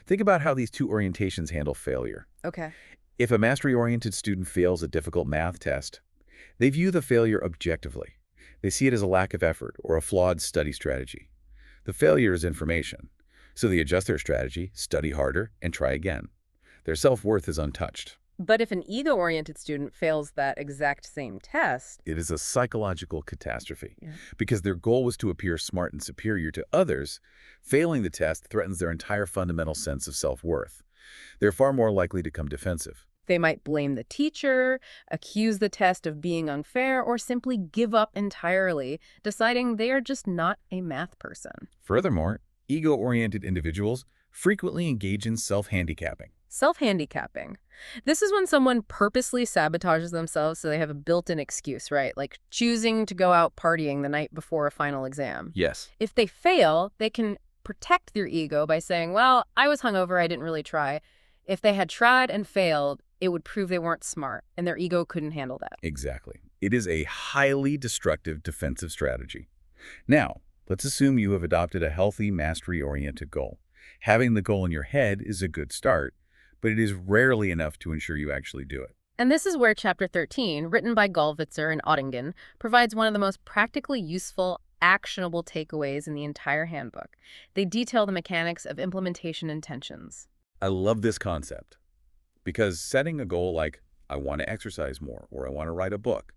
Think about how these two orientations handle failure. Okay. If a mastery-oriented student fails a difficult math test, they view the failure objectively. They see it as a lack of effort or a flawed study strategy. The failure is information, so they adjust their strategy, study harder, and try again. Their self-worth is untouched. But if an ego-oriented student fails that exact same test, It is a psychological catastrophe. Yeah. Because their goal was to appear smart and superior to others, failing the test threatens their entire fundamental sense of self-worth. They're far more likely to become defensive. they might blame the teacher, accuse the test of being unfair, or simply give up entirely, deciding they are just not a math person. Furthermore, ego-oriented individuals frequently engage in self-handicapping. Self-handicapping. This is when someone purposely sabotages themselves so they have a built-in excuse, right? Like choosing to go out partying the night before a final exam. Yes. If they fail, they can protect their ego by saying, well, I was hungover, I didn't really try. If they had tried and failed, it would prove they weren't smart, and their ego couldn't handle that. Exactly. It is a highly destructive defensive strategy. Now, let's assume you have adopted a healthy, mastery-oriented goal. Having the goal in your head is a good start, but it is rarely enough to ensure you actually do it. And this is where Chapter 13, written by Gulwitzer and Ottingen, provides one of the most practically useful, actionable takeaways in the entire handbook. They detail the mechanics of implementation intentions. I love this concept because setting a goal like, I want to exercise more or I want to write a book,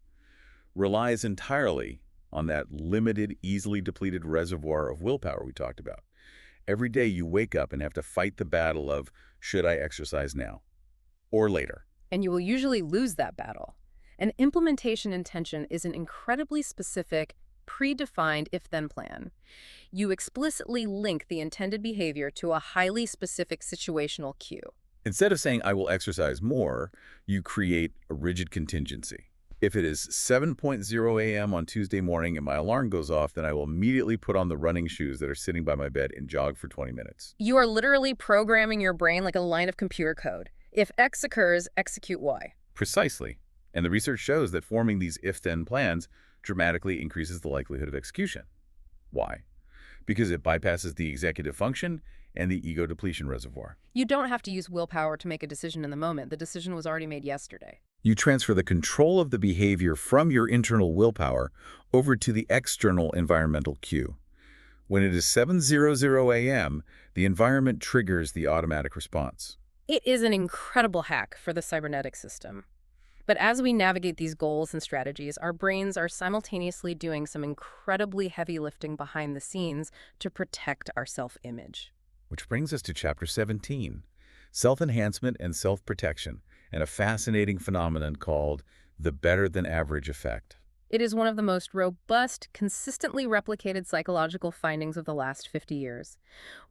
relies entirely on that limited, easily depleted reservoir of willpower we talked about. Every day you wake up and have to fight the battle of, should I exercise now or later? And you will usually lose that battle. An implementation intention is an incredibly specific, predefined if-then plan. You explicitly link the intended behavior to a highly specific situational cue. Instead of saying, I will exercise more, you create a rigid contingency. If it is 7:00 a.m. on Tuesday morning and my alarm goes off, then I will immediately put on the running shoes that are sitting by my bed and jog for 20 minutes. You are literally programming your brain like a line of computer code. If X occurs, execute Y. Precisely. And the research shows that forming these if-then plans dramatically increases the likelihood of execution. Why? Because it bypasses the executive function and the ego depletion reservoir. You don't have to use willpower to make a decision in the moment. The decision was already made yesterday. You transfer the control of the behavior from your internal willpower over to the external environmental cue. When it is 7:00 a.m., the environment triggers the automatic response. It is an incredible hack for the cybernetic system. But as we navigate these goals and strategies, our brains are simultaneously doing some incredibly heavy lifting behind the scenes to protect our self-image. Which brings us to Chapter 17, Self-Enhancement and Self-Protection, and a fascinating phenomenon called the better-than-average effect. It is one of the most robust, consistently replicated psychological findings of the last 50 years.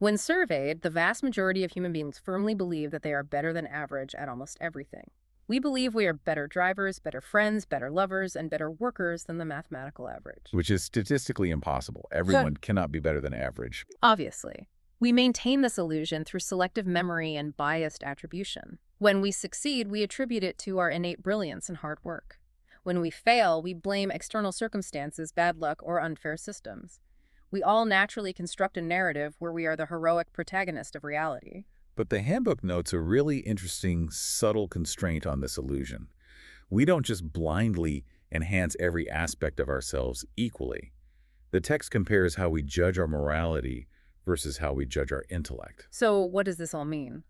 When surveyed, the vast majority of human beings firmly believe that they are better than average at almost everything. We believe we are better drivers, better friends, better lovers, and better workers than the mathematical average. Which is statistically impossible. Everyone cannot be better than average. Obviously. We maintain this illusion through selective memory and biased attribution. When we succeed, we attribute it to our innate brilliance and hard work. When we fail, we blame external circumstances, bad luck, or unfair systems. We all naturally construct a narrative where we are the heroic protagonist of reality. But the handbook notes a really interesting, subtle constraint on this illusion. We don't just blindly enhance every aspect of ourselves equally. The text compares how we judge our morality versus how we judge our intellect. So what does this all mean?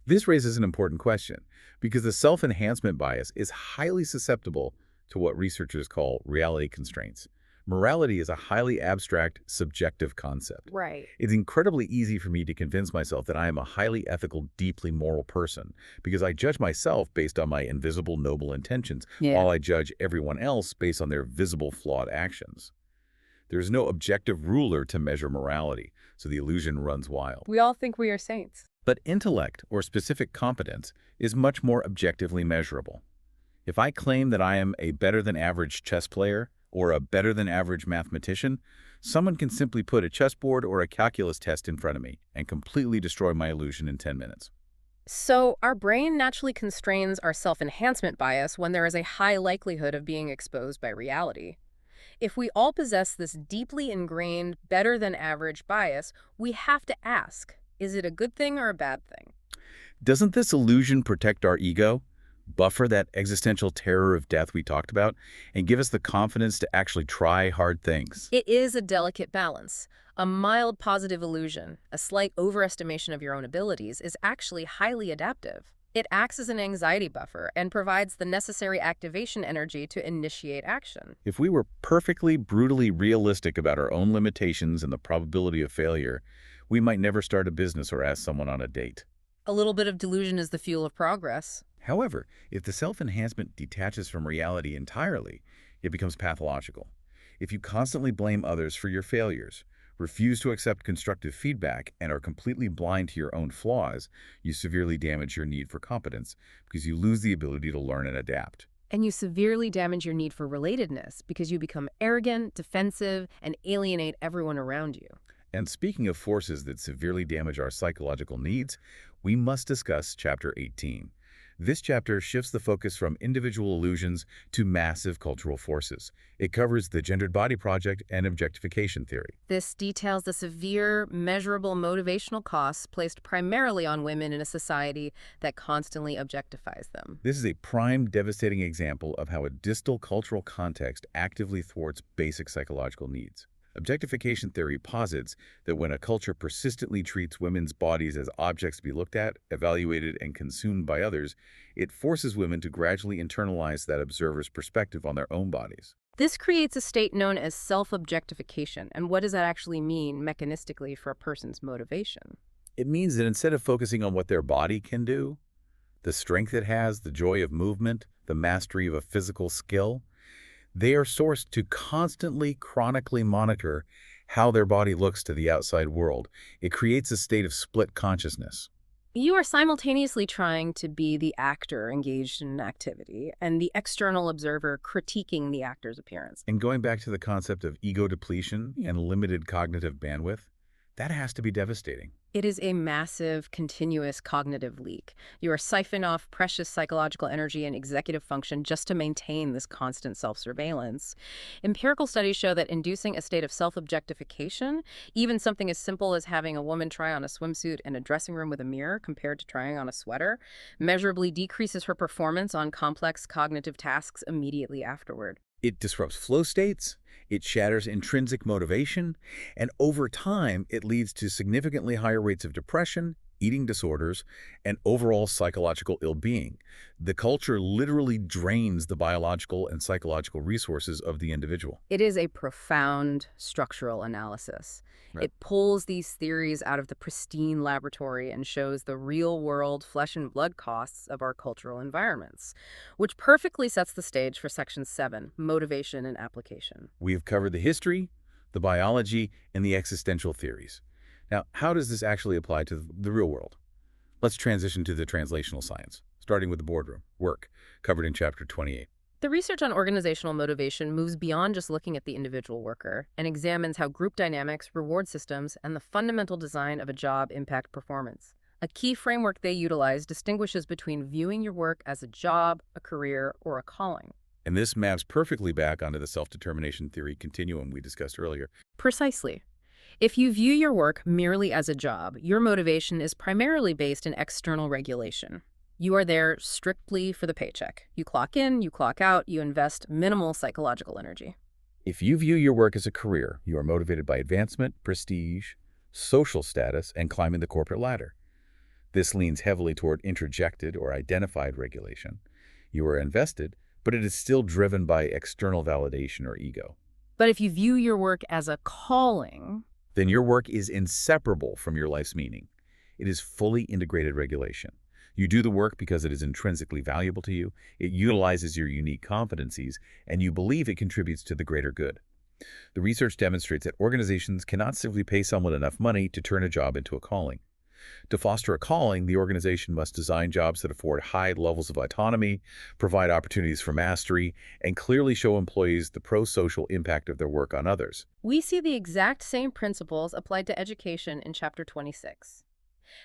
This raises an important question, because the self-enhancement bias is highly susceptible to what researchers call reality constraints. Morality is a highly abstract, subjective concept. Right. It's incredibly easy for me to convince myself that I am a highly ethical, deeply moral person because I judge myself based on my invisible, noble intentions, while I judge everyone else based on their visible, flawed actions. There's no objective ruler to measure morality, so the illusion runs wild. We all think we are saints. But intellect, or specific competence, is much more objectively measurable. If I claim that I am a better-than-average chess player or a better-than-average mathematician, someone can simply put a chessboard or a calculus test in front of me and completely destroy my illusion in 10 minutes. So our brain naturally constrains our self-enhancement bias when there is a high likelihood of being exposed by reality. If we all possess this deeply ingrained, better-than-average bias, we have to ask, is it a good thing or a bad thing? Doesn't this illusion protect our ego, buffer that existential terror of death we talked about, and give us the confidence to actually try hard things? It is a delicate balance. A mild positive illusion, a slight overestimation of your own abilities, is actually highly adaptive. It acts as an anxiety buffer and provides the necessary activation energy to initiate action. If we were perfectly, brutally realistic about our own limitations and the probability of failure, we might never start a business or ask someone on a date. A little bit of delusion is the fuel of progress. However, if the self-enhancement detaches from reality entirely, it becomes pathological. If you constantly blame others for your failures, refuse to accept constructive feedback, and are completely blind to your own flaws, you severely damage your need for competence because you lose the ability to learn and adapt. And you severely damage your need for relatedness because you become arrogant, defensive, and alienate everyone around you. And speaking of forces that severely damage our psychological needs, we must discuss Chapter 18. This chapter shifts the focus from individual illusions to massive cultural forces. It covers the gendered body project and objectification theory. This details the severe, measurable motivational costs placed primarily on women in a society that constantly objectifies them. This is a prime, devastating example of how a distal cultural context actively thwarts basic psychological needs. Objectification theory posits that when a culture persistently treats women's bodies as objects to be looked at, evaluated, and consumed by others, it forces women to gradually internalize that observer's perspective on their own bodies. This creates a state known as self-objectification. And what does that actually mean mechanistically for a person's motivation? It means that instead of focusing on what their body can do, the strength it has, the joy of movement, the mastery of a physical skill, they are sourced to constantly, chronically monitor how their body looks to the outside world. It creates a state of split consciousness. You are simultaneously trying to be the actor engaged in an activity and the external observer critiquing the actor's appearance. And going back to the concept of ego depletion and limited cognitive bandwidth, that has to be devastating. It is a massive, continuous cognitive leak. You are siphoning off precious psychological energy and executive function just to maintain this constant self-surveillance. Empirical studies show that inducing a state of self-objectification, even something as simple as having a woman try on a swimsuit in a dressing room with a mirror compared to trying on a sweater, measurably decreases her performance on complex cognitive tasks immediately afterward. It disrupts flow states, it shatters intrinsic motivation, and over time, it leads to significantly higher rates of depression, eating disorders, and overall psychological ill-being. The culture literally drains the biological and psychological resources of the individual. It is a profound structural analysis. Right. It pulls these theories out of the pristine laboratory and shows the real-world flesh and blood costs of our cultural environments, which perfectly sets the stage for Section 7, Motivation and Application. We've covered the history, the biology, and the existential theories. Now, how does this actually apply to the real world? Let's transition to the translational science, starting with the boardroom, work, covered in Chapter 28. The research on organizational motivation moves beyond just looking at the individual worker and examines how group dynamics, reward systems, and the fundamental design of a job impact performance. A key framework they utilize distinguishes between viewing your work as a job, a career, or a calling. And this maps perfectly back onto the self-determination theory continuum we discussed earlier. Precisely. If you view your work merely as a job, your motivation is primarily based in external regulation. You are there strictly for the paycheck. You clock in, you clock out, you invest minimal psychological energy. If you view your work as a career, you are motivated by advancement, prestige, social status, and climbing the corporate ladder. This leans heavily toward introjected or identified regulation. You are invested, but it is still driven by external validation or ego. But if you view your work as a calling, Then your work is inseparable from your life's meaning. It is fully integrated regulation. You do the work because it is intrinsically valuable to you, it utilizes your unique competencies, and you believe it contributes to the greater good. The research demonstrates that organizations cannot simply pay someone enough money to turn a job into a calling. To foster a calling, the organization must design jobs that afford high levels of autonomy, provide opportunities for mastery, and clearly show employees the pro-social impact of their work on others. we see the exact same principles applied to education in Chapter 26.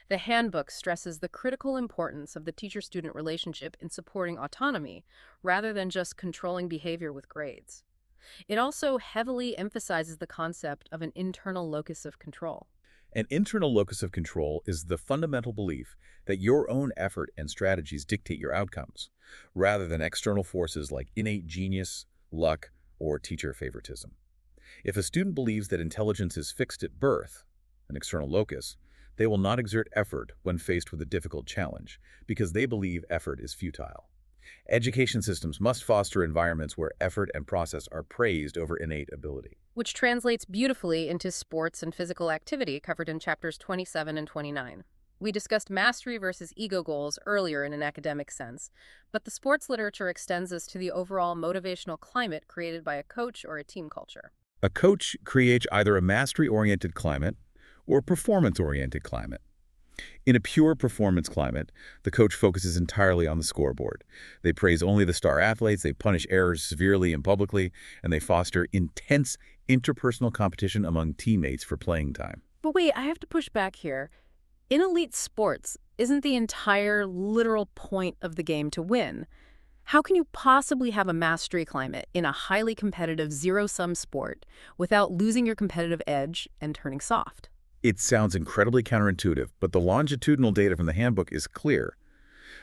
The Handbook stresses the critical importance of the teacher-student relationship in supporting autonomy, rather than just controlling behavior with grades. It also heavily emphasizes the concept of an internal locus of control. An internal locus of control is the fundamental belief that your own effort and strategies dictate your outcomes, rather than external forces like innate genius, luck, or teacher favoritism. If a student believes that intelligence is fixed at birth, an external locus, they will not exert effort when faced with a difficult challenge because they believe effort is futile. Education systems must foster environments where effort and process are praised over innate ability. Which translates beautifully into sports and physical activity covered in Chapters 27 and 29. We discussed mastery versus ego goals earlier in an academic sense, but the sports literature extends this to the overall motivational climate created by a coach or a team culture. A coach creates either a mastery-oriented climate or a performance-oriented climate. In a pure performance climate, the coach focuses entirely on the scoreboard. They praise only the star athletes, they punish errors severely and publicly, and they foster intense interpersonal competition among teammates for playing time. But wait, I have to push back here. In elite sports, isn't the entire literal point of the game to win? How can you possibly have a mastery climate in a highly competitive zero-sum sport without losing your competitive edge and turning soft? It sounds incredibly counterintuitive, but the longitudinal data from the handbook is clear.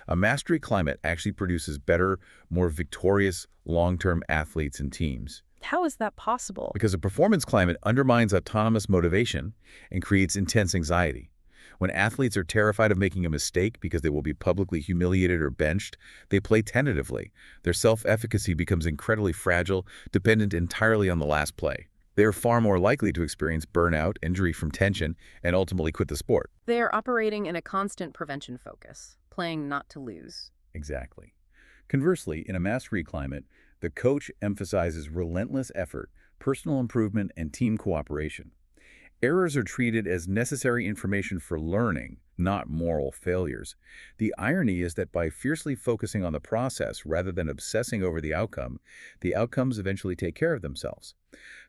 A mastery climate actually produces better, more victorious, long-term athletes and teams. How is that possible? Because a performance climate undermines autonomous motivation and creates intense anxiety. When athletes are terrified of making a mistake because they will be publicly humiliated or benched, they play tentatively. Their self-efficacy becomes incredibly fragile, dependent entirely on the last play. They are far more likely to experience burnout, injury from tension, and ultimately quit the sport. They are operating in a constant prevention focus, playing not to lose. Exactly. Conversely, in a mastery climate, the coach emphasizes relentless effort, personal improvement, and team cooperation. Errors are treated as necessary information for learning, not moral failures. The irony is that by fiercely focusing on the process rather than obsessing over the outcomes eventually take care of themselves.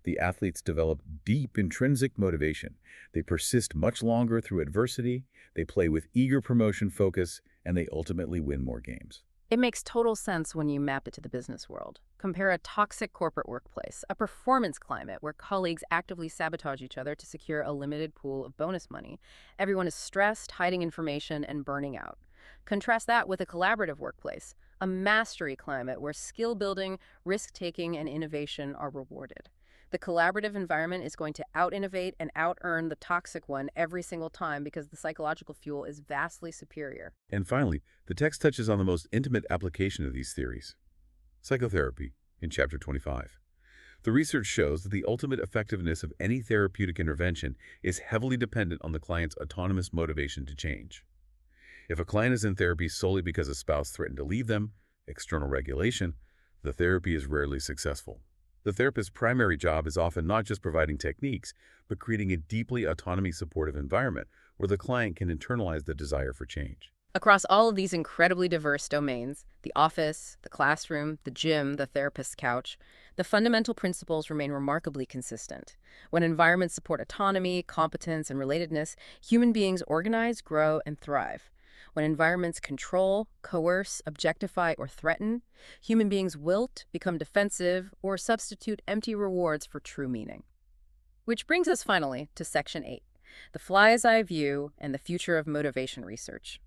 The athletes develop deep intrinsic motivation. They persist much longer through adversity, they play with eager promotion focus, and they ultimately win more games. It makes total sense when you map it to the business world. Compare a toxic corporate workplace, a performance climate where colleagues actively sabotage each other to secure a limited pool of bonus money. Everyone is stressed, hiding information, and burning out. Contrast that with a collaborative workplace, a mastery climate where skill building, risk-taking, and innovation are rewarded. The collaborative environment is going to out-innovate and out-earn the toxic one every single time because the psychological fuel is vastly superior. And finally, the text touches on the most intimate application of these theories, psychotherapy, in Chapter 25. The research shows that the ultimate effectiveness of any therapeutic intervention is heavily dependent on the client's autonomous motivation to change. If a client is in therapy solely because a spouse threatened to leave them, external regulation, the therapy is rarely successful. The therapist's primary job is often not just providing techniques, but creating a deeply autonomy-supportive environment where the client can internalize the desire for change. Across all of these incredibly diverse domains, the office, the classroom, the gym, the therapist's couch, the fundamental principles remain remarkably consistent. When environments support autonomy, competence, and relatedness, human beings organize, grow, and thrive. When environments control, coerce, objectify, or threaten, human beings wilt, become defensive, or substitute empty rewards for true meaning. Which brings us finally to Section 8, the fly's eye view and the future of motivation research.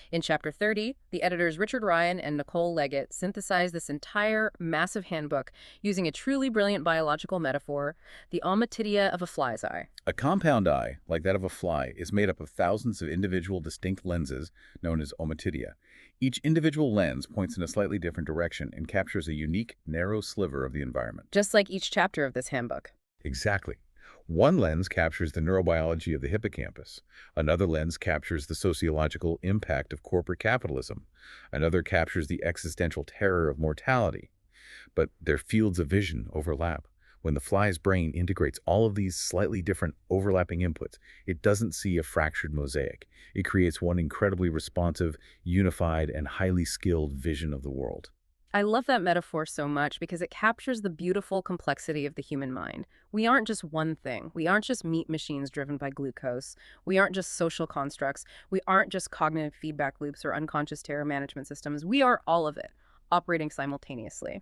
In Chapter 30, the editors Richard Ryan and Nicole Leggett synthesized this entire massive handbook using a truly brilliant biological metaphor, the ommatidia of a fly's eye. A compound eye, like that of a fly, is made up of thousands of individual distinct lenses known as ommatidia. Each individual lens points in a slightly different direction and captures a unique, narrow sliver of the environment. Just like each chapter of this handbook. Exactly. One lens captures the neurobiology of the hippocampus. Another lens captures the sociological impact of corporate capitalism. Another captures the existential terror of mortality. But their fields of vision overlap. When the fly's brain integrates all of these slightly different overlapping inputs, it doesn't see a fractured mosaic. It creates one incredibly responsive, unified, and highly skilled vision of the world. I love that metaphor so much because it captures the beautiful complexity of the human mind. We aren't just one thing. We aren't just meat machines driven by glucose. We aren't just social constructs. We aren't just cognitive feedback loops or unconscious terror management systems. We are all of it, operating simultaneously.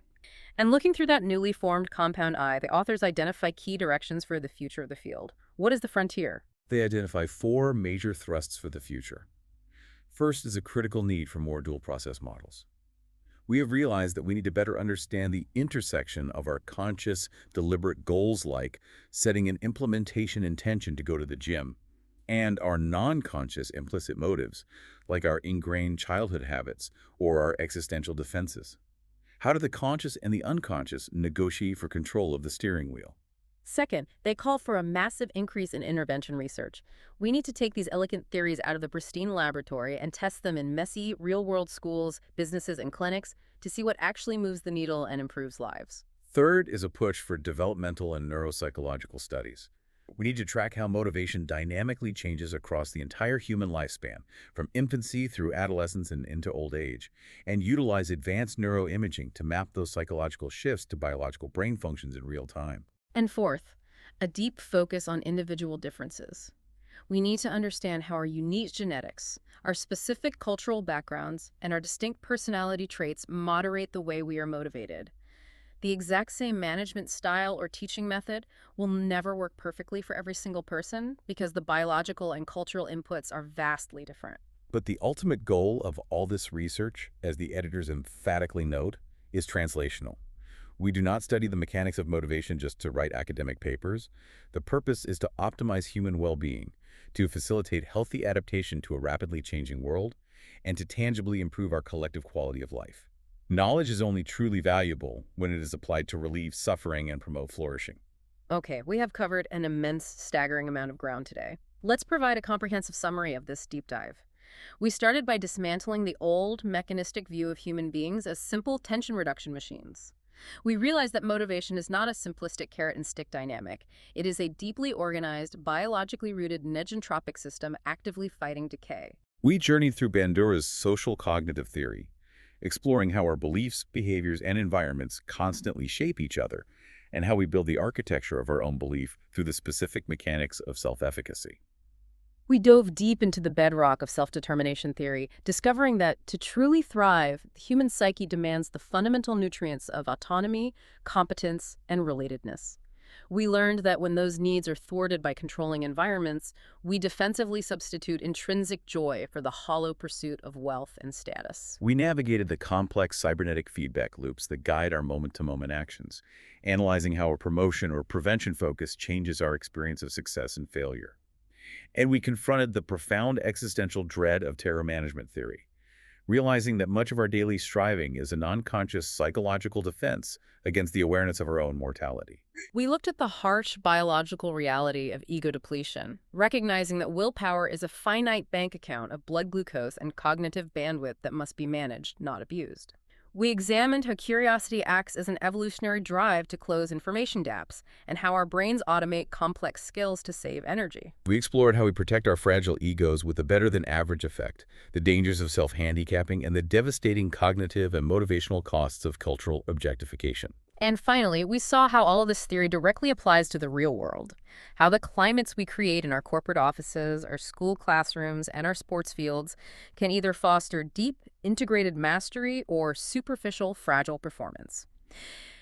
And looking through that newly formed compound eye, the authors identify key directions for the future of the field. What is the frontier? They identify 4 major thrusts for the future. First is a critical need for more dual process models. We have realized that we need to better understand the intersection of our conscious, deliberate goals like setting an implementation intention to go to the gym, and our non-conscious implicit motives like our ingrained childhood habits or our existential defenses. How do the conscious and the unconscious negotiate for control of the steering wheel? Second, they call for a massive increase in intervention research. We need to take these elegant theories out of the pristine laboratory and test them in messy, real-world schools, businesses, and clinics to see what actually moves the needle and improves lives. Third is a push for developmental and neuropsychological studies. We need to track how motivation dynamically changes across the entire human lifespan, from infancy through adolescence and into old age, and utilize advanced neuroimaging to map those psychological shifts to biological brain functions in real time. And fourth, a deep focus on individual differences. We need to understand how our unique genetics, our specific cultural backgrounds, and our distinct personality traits moderate the way we are motivated. The exact same management style or teaching method will never work perfectly for every single person because the biological and cultural inputs are vastly different. But the ultimate goal of all this research, as the editors emphatically note, is translational. We do not study the mechanics of motivation just to write academic papers. The purpose is to optimize human well-being, to facilitate healthy adaptation to a rapidly changing world, and to tangibly improve our collective quality of life. Knowledge is only truly valuable when it is applied to relieve suffering and promote flourishing. Okay, we have covered an immense, staggering amount of ground today. Let's provide a comprehensive summary of this deep dive. We started by dismantling the old, mechanistic view of human beings as simple tension reduction machines. We realize that motivation is not a simplistic carrot-and-stick dynamic. It is a deeply organized, biologically rooted negentropic system actively fighting decay. We journeyed through Bandura's social cognitive theory, exploring how our beliefs, behaviors, and environments constantly shape each other, and how we build the architecture of our own belief through the specific mechanics of self-efficacy. We dove deep into the bedrock of self-determination theory, discovering that to truly thrive, the human psyche demands the fundamental nutrients of autonomy, competence, and relatedness. We learned that when those needs are thwarted by controlling environments, we defensively substitute intrinsic joy for the hollow pursuit of wealth and status. We navigated the complex cybernetic feedback loops that guide our moment-to-moment actions, analyzing how a promotion or prevention focus changes our experience of success and failure. And we confronted the profound existential dread of terror management theory, realizing that much of our daily striving is an unconscious psychological defense against the awareness of our own mortality. We looked at the harsh biological reality of ego depletion, recognizing that willpower is a finite bank account of blood glucose and cognitive bandwidth that must be managed, not abused. We examined how curiosity acts as an evolutionary drive to close information gaps, and how our brains automate complex skills to save energy. We explored how we protect our fragile egos with a better-than-average effect, the dangers of self-handicapping, and the devastating cognitive and motivational costs of cultural objectification. And finally, we saw how all of this theory directly applies to the real world, how the climates we create in our corporate offices, our school classrooms, and our sports fields can either foster deep, integrated mastery or superficial, fragile performance.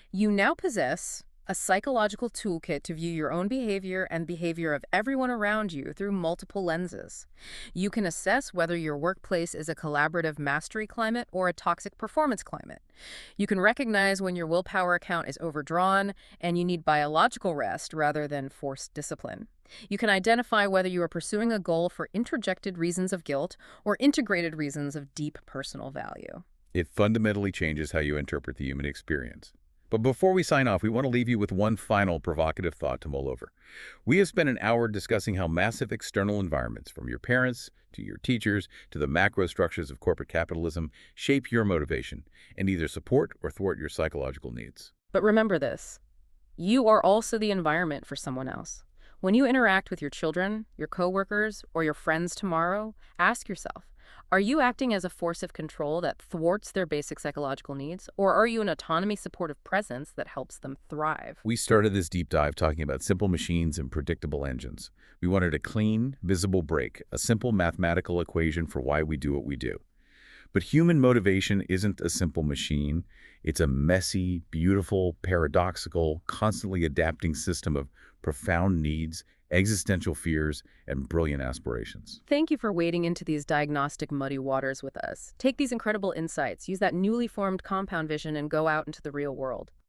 You now possess a psychological toolkit to view your own behavior and behavior of everyone around you through multiple lenses. You can assess whether your workplace is a collaborative mastery climate or a toxic performance climate. You can recognize when your willpower account is overdrawn and you need biological rest rather than forced discipline. You can identify whether you are pursuing a goal for introjected reasons of guilt or integrated reasons of deep personal value. It fundamentally changes how you interpret the human experience. But before we sign off, we want to leave you with one final provocative thought to mull over. We have spent an hour discussing how massive external environments, from your parents to your teachers to the macro structures of corporate capitalism, shape your motivation and either support or thwart your psychological needs. But remember this, you are also the environment for someone else. When you interact with your children, your coworkers, or your friends tomorrow, ask yourself, are you acting as a force of control that thwarts their basic psychological needs, or are you an autonomy supportive presence that helps them thrive? We started this deep dive talking about simple machines and predictable engines. We wanted a clean, visible break, a simple mathematical equation for why we do what we do. But human motivation isn't a simple machine. It's a messy, beautiful, paradoxical, constantly adapting system of profound needs, existential fears, and brilliant aspirations. Thank you for wading into these diagnostic muddy waters with us. Take these incredible insights, use that newly formed compound vision, and go out into the real world.